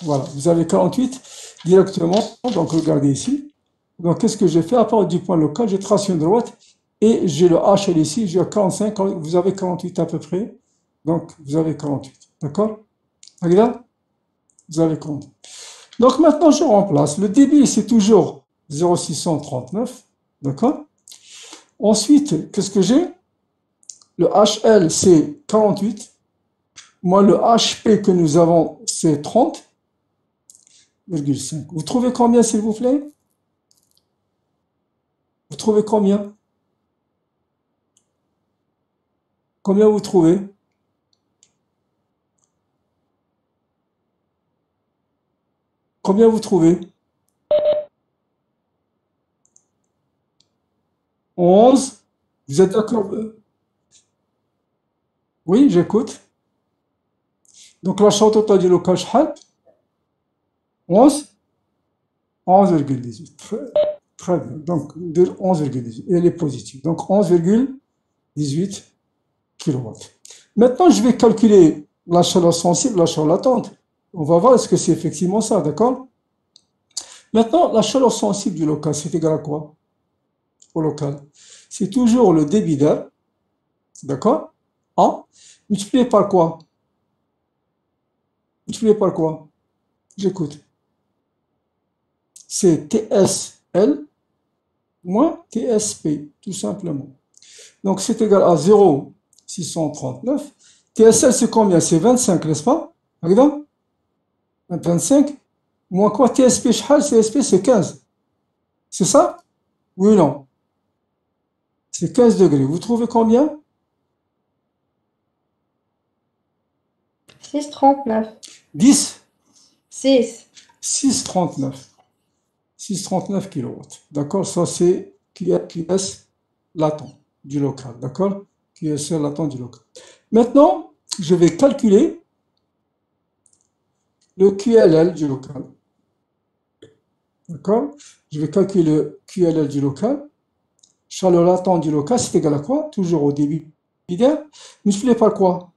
Voilà, vous avez 48 directement. Donc, regardez ici. Donc, qu'est-ce que j'ai fait? À part du point local, je trace une droite et j'ai le HL ici, j'ai 45. Vous avez 48 à peu près. Donc, vous avez 48. D'accord? Regarde, vous avez 48. Donc, maintenant, je remplace. Le débit, c'est toujours 0,639. D'accord? Ensuite, qu'est-ce que j'ai? Le HL, c'est 48. Moi, le HP que nous avons, c'est 30,5. Vous trouvez combien, s'il vous plaît? Vous trouvez combien? Combien vous trouvez? Combien vous trouvez? 11. Vous êtes d'accord? Oui, j'écoute. Donc, la chaleur totale du local, شحال? 11? 11,18. Très bien. Donc, 11,18. Et elle est positive. Donc, 11,18 kW. Maintenant, je vais calculer la chaleur sensible, la chaleur latente. On va voir est-ce que c'est effectivement ça, d'accord? Maintenant, la chaleur sensible du local, c'est égal à quoi? Au local. C'est toujours le débit d'air, d'accord? A, multiplié par quoi? Multiplié par quoi? J'écoute. C'est TSL moins TSP, tout simplement. Donc, c'est égal à 0,639. TSL, c'est combien? C'est 25, n'est-ce pas? Regarde. 25. Moins quoi? TSP, TSP, c'est 15. C'est ça? Oui ou non? C'est 15 degrés. Vous trouvez combien? 6,39. 10? 6. 6,39. 6,39 kW. D'accord? Ça, c'est QS latent du local. D'accord? QS latent du local. Maintenant, je vais calculer le QLL du local. D'accord? Je vais calculer le QLL du local. Chaleur latente du local, c'est égal à quoi? Toujours au débit d'air. Multiplié par quoi?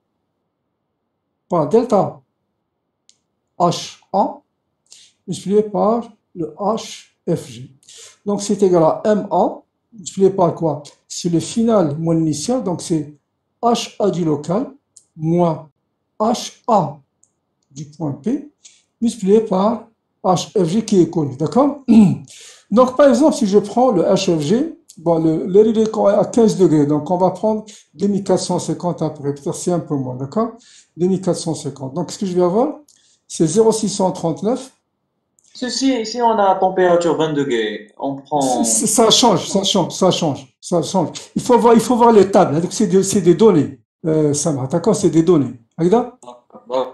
Par delta HA multiplié par le HFG. Donc, c'est égal à MA multiplié par quoi? C'est le final moins l'initial. Donc, c'est HA du local moins HA du point P multiplié par HFG qui est connu. D'accord? Donc, par exemple, si je prends le HFG, Bon, l'air, il est à 15 degrés, donc on va prendre 2450 après, peut-être c'est un peu moins, d'accord? 2450. Donc, ce que je vais avoir, c'est 0,639. Si on a température 20 degrés, on prend. Ça change, ça change. Il faut voir les tables, hein, donc c'est des données, ça va, d'accord? C'est des données. Regarde,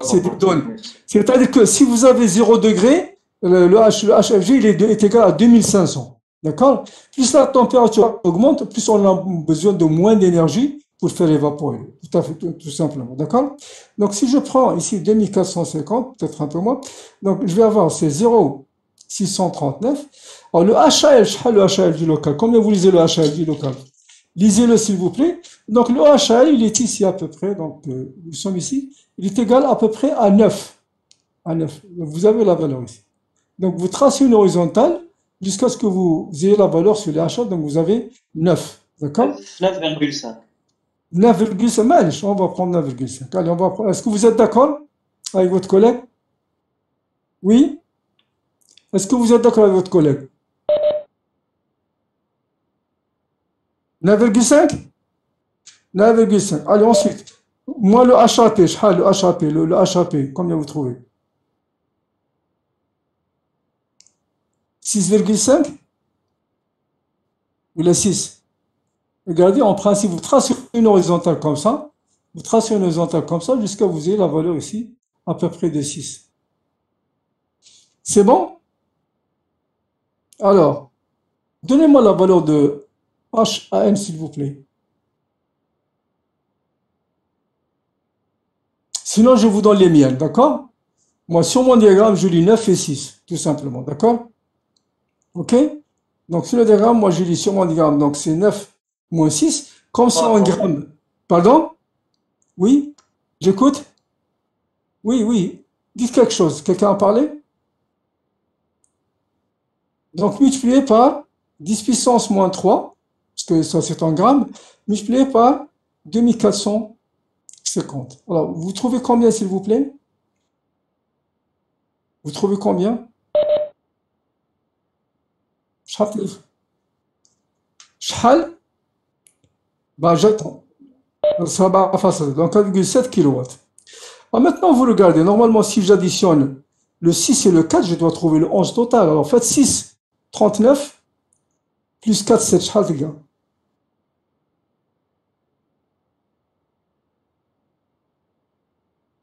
c'est des données. C'est-à-dire que si vous avez 0 degré, le HFG est égal à 2500. D'accord? Plus la température augmente, plus on a besoin de moins d'énergie pour faire évaporer. Tout à fait, tout simplement. D'accord? Donc, si je prends ici 2450, peut-être un peu moins, donc je vais avoir ces 0,639. Alors, le HAL du local, combien vous lisez le HAL du local? Lisez-le, s'il vous plaît. Donc, le HAL, il est ici à peu près, donc nous sommes ici, il est égal à peu près à 9. À 9. Vous avez la valeur ici. Donc, vous tracez une horizontale jusqu'à ce que vous ayez la valeur sur les HA, donc vous avez 9. D'accord? 9,5. 9,5, on va prendre 9,5. Allez, on va prendre. Est-ce que vous êtes d'accord avec votre collègue? Oui? Est-ce que vous êtes d'accord avec votre collègue? 9,5? 9,5. Allez, ensuite. Moi, le HAP, le HAP, combien vous trouvez? 6,5 ou la 6? Regardez, en principe, vous tracez une horizontale comme ça, jusqu'à ce que vous ayez la valeur ici, à peu près de 6. C'est bon? Alors, donnez-moi la valeur de HAN, s'il vous plaît. Sinon, je vous donne les miennes, d'accord? Moi, sur mon diagramme, je lis 9 et 6, tout simplement, d'accord? Ok? Donc, sur le diagramme, moi, je lis sur mon diagramme, donc c'est 9 moins 6, comme c'est en grammes. Pardon? Oui? J'écoute? Oui. Dites quelque chose. Quelqu'un a parlé? Donc, multiplié par 10 puissance moins 3, parce que ça, c'est en grammes, multiplié par 2450. Alors, vous trouvez combien, s'il vous plaît? Vous trouvez combien? Shhal? Ben, j'attends. Ça va facile. Donc, 1,7 kW. Alors, maintenant, vous regardez. Normalement, si j'additionne le 6 et le 4, je dois trouver le 11 total. Alors, en fait, 6, 39, plus 4, 7, shhal, les gars.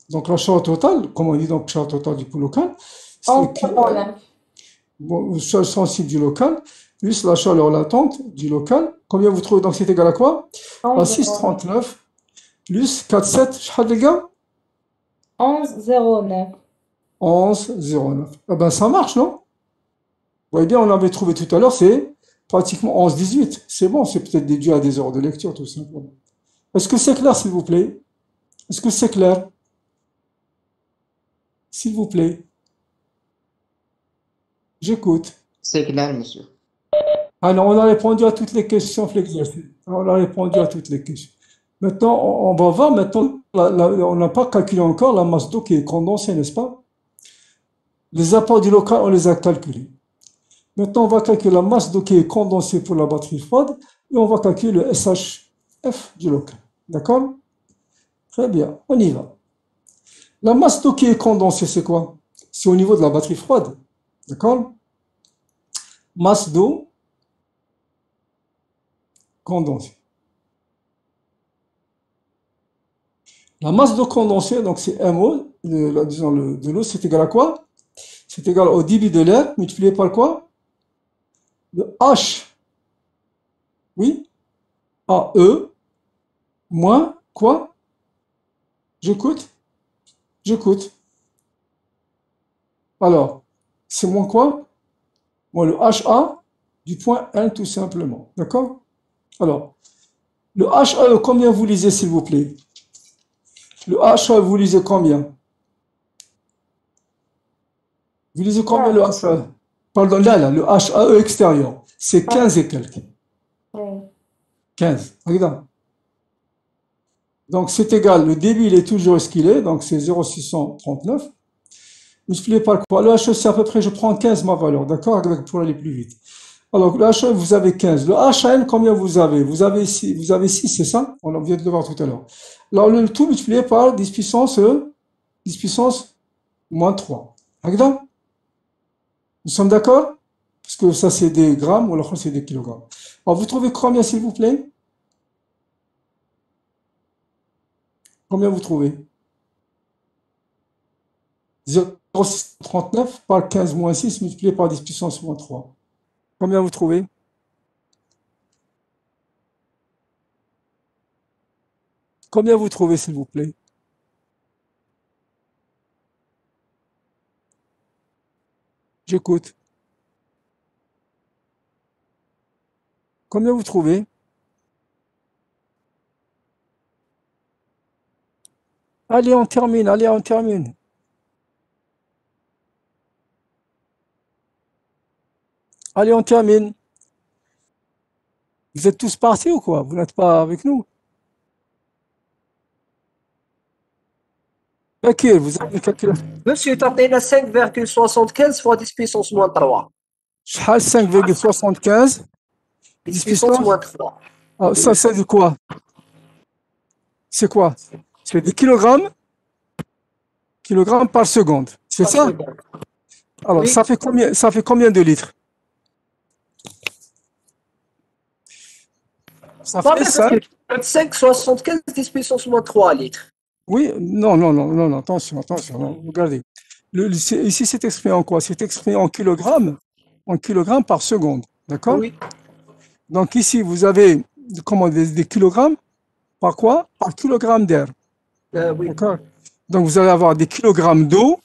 Donc, la charge totale, comment on dit donc charge totale du coût local? C'est bon, charge sensible du local, plus la chaleur latente du local. Combien vous trouvez? Donc, c'est égal à quoi? À 6,39 plus 4,7. Shhad, les gars? 11,09. 11,09. Ah ben, ça marche, non? Vous voyez bien, on avait trouvé tout à l'heure, c'est pratiquement 11,18. C'est bon, c'est peut-être dû à des heures de lecture, tout simplement. Est-ce que c'est clair, s'il vous plaît? Est-ce que c'est clair? S'il vous plaît. J'écoute. C'est clair, monsieur. Alors, on a répondu à toutes les questions flexibles. On a répondu à toutes les questions. Maintenant, on va voir, maintenant, on n'a pas calculé encore la masse d'eau qui est condensée, n'est-ce pas? Les apports du local, on les a calculés. Maintenant, on va calculer la masse d'eau qui est condensée pour la batterie froide et on va calculer le SHF du local. D'accord? Très bien, on y va. La masse d'eau qui est condensée, c'est quoi? C'est au niveau de la batterie froide. D'accord? Masse d'eau condensée. La masse d'eau condensée, donc c'est MO, disons de l'eau, c'est égal à quoi? C'est égal au débit de l'air multiplié par quoi? Le H, oui, AE, moins quoi? J'écoute? Alors, c'est moins quoi? Moins le HA du point N tout simplement. D'accord? Alors, le HAE, combien vous lisez s'il vous plaît? Le HAE, vous lisez combien? Vous lisez combien le HAE? Pardon, là, le HAE extérieur. C'est 15 et quelques. 15. Regarde. Donc, c'est égal. Le débit, il est toujours ce qu'il est. Donc, c'est 0,639. Multiplié par quoi? Le HAE, c'est à peu près, je prends 15 ma valeur. D'accord? Pour aller plus vite. Alors, le HF, vous avez 15. Le HN, combien vous avez? Vous avez 6, c'est ça? On vient de le voir tout à l'heure. Alors, le tout multiplié par 10 puissance moins 3. D'accord? Nous sommes d'accord? Parce que ça, c'est des grammes, ou alors c'est des kilogrammes. Alors, vous trouvez combien, s'il vous plaît? Combien vous trouvez? 0,39 par 15 moins 6 multiplié par 10 puissance moins 3. Combien vous trouvez? Combien vous trouvez, s'il vous plaît? J'écoute. Combien vous trouvez? Allez, on termine, allez, on termine. Allez, on termine. Vous êtes tous partis ou quoi? Vous n'êtes pas avec nous? Ok, vous avez calculé. Monsieur, تعطينا 5,75 fois 10 puissance moins 3. شحال 5,75 10 10 puissance puissance. moins 3. Ah, ça, c'est de quoi? C'est quoi? C'est des kilogrammes? Kilogrammes par seconde. C'est ça? Alors, Oui. ça fait combien de litres? Ça Pas fait bien, 5. 5,75 10 puissance moins 3 litres. Oui, non, attention, non, regardez. Ici, c'est exprimé en quoi? C'est exprimé en kilogrammes par seconde, d'accord? Oui. Donc ici, vous avez comment, des kilogrammes par quoi? Par kilogramme d'air, Oui. d'accord? Donc vous allez avoir des kilogrammes d'eau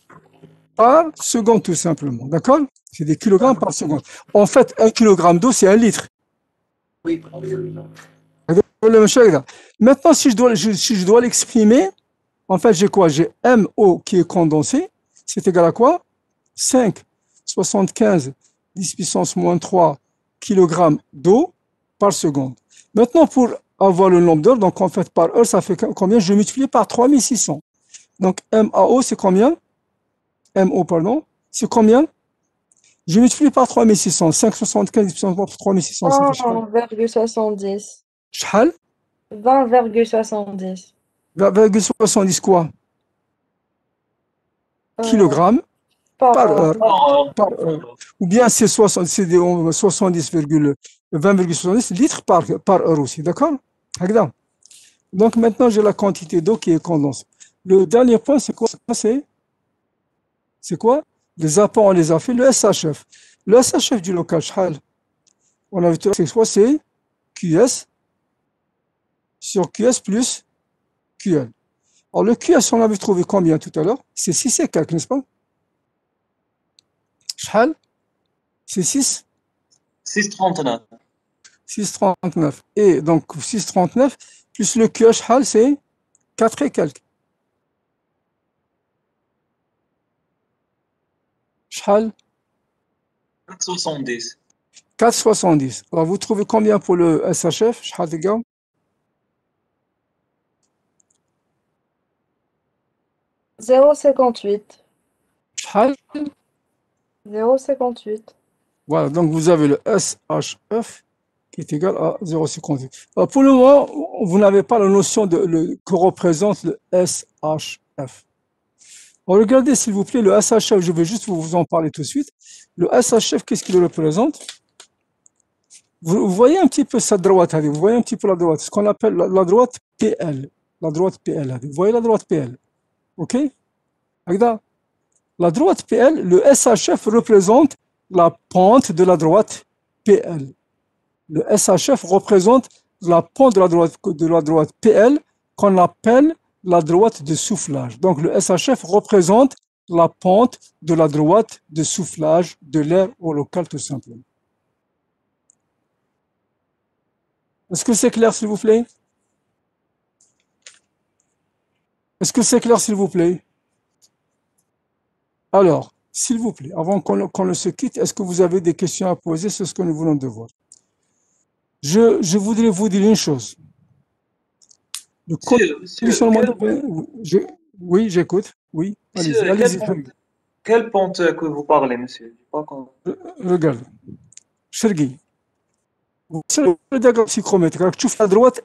par seconde, tout simplement, d'accord? C'est des kilogrammes par seconde. En fait, 1 kilogramme d'eau, c'est 1 litre. Oui. Maintenant, si je dois l'exprimer, en fait, j'ai quoi? J'ai MO qui est condensé, c'est égal à quoi? 5,75 10 puissance moins 3 kg d'eau par seconde. Maintenant, pour avoir le nombre d'heures, donc en fait par heure, ça fait combien? Je multiplie par 3600. Donc MAO, c'est combien? MO, pardon, c'est combien? Je multiplie par 3600. 5,75 10 puissance moins 3600, ça fait combien? 20,70. شحال? 20,70. 20,70 quoi? Kilogrammes Par par heure. heure. Par heure. Ou bien c'est 20,70 litres par heure aussi, d'accord? Regarde. Donc maintenant j'ai la quantité d'eau qui est condensée. Le dernier point, c'est quoi? C'est quoi? Les apports, on les a fait. Le SHF. Le SHF du local, شحال? On a vu tout à l'heure, c'est quoi? C'est QS sur QS plus QL. Alors le QS, on avait trouvé combien tout à l'heure? C'est 6 et quelques, n'est-ce pas? شحال? C'est 6? 6,39. 6,39. Et donc 6,39 plus le QH HAL, c'est 4 et quelques. HAL 4,70. 4,70. Alors vous trouvez combien pour le SHF? HAL les gars? 0,58. HAL. 0,58. Voilà, donc vous avez le SHF qui est égal à 0,58. Alors pour le moment, vous n'avez pas la notion que représente le SHF. Alors regardez s'il vous plaît le SHF, je vais juste vous en parler tout de suite. Le SHF, qu'est-ce qu'il représente? Vous voyez un petit peu sa droite, vous voyez un petit peu la droite, ce qu'on appelle la droite PL. La droite PL, vous voyez la droite PL. OK? Regarde. La droite PL, le SHF représente la pente de la droite PL. Le SHF représente la pente de la droite PL qu'on appelle la droite de soufflage. Donc le SHF représente la pente de la droite de soufflage de l'air au local tout simplement. Est-ce que c'est clair s'il vous plaît? Est-ce que c'est clair s'il vous plaît? Alors, s'il vous plaît, avant qu'on se quitte, est-ce que vous avez des questions à poser sur ce que nous venons de voir? Je voudrais vous dire une chose. Oui, j'écoute. Oui, allez-y. Quelle pente que vous parlez, monsieur? Regarde. شرقي. داك البسيكرومتر راك تشوف على دروات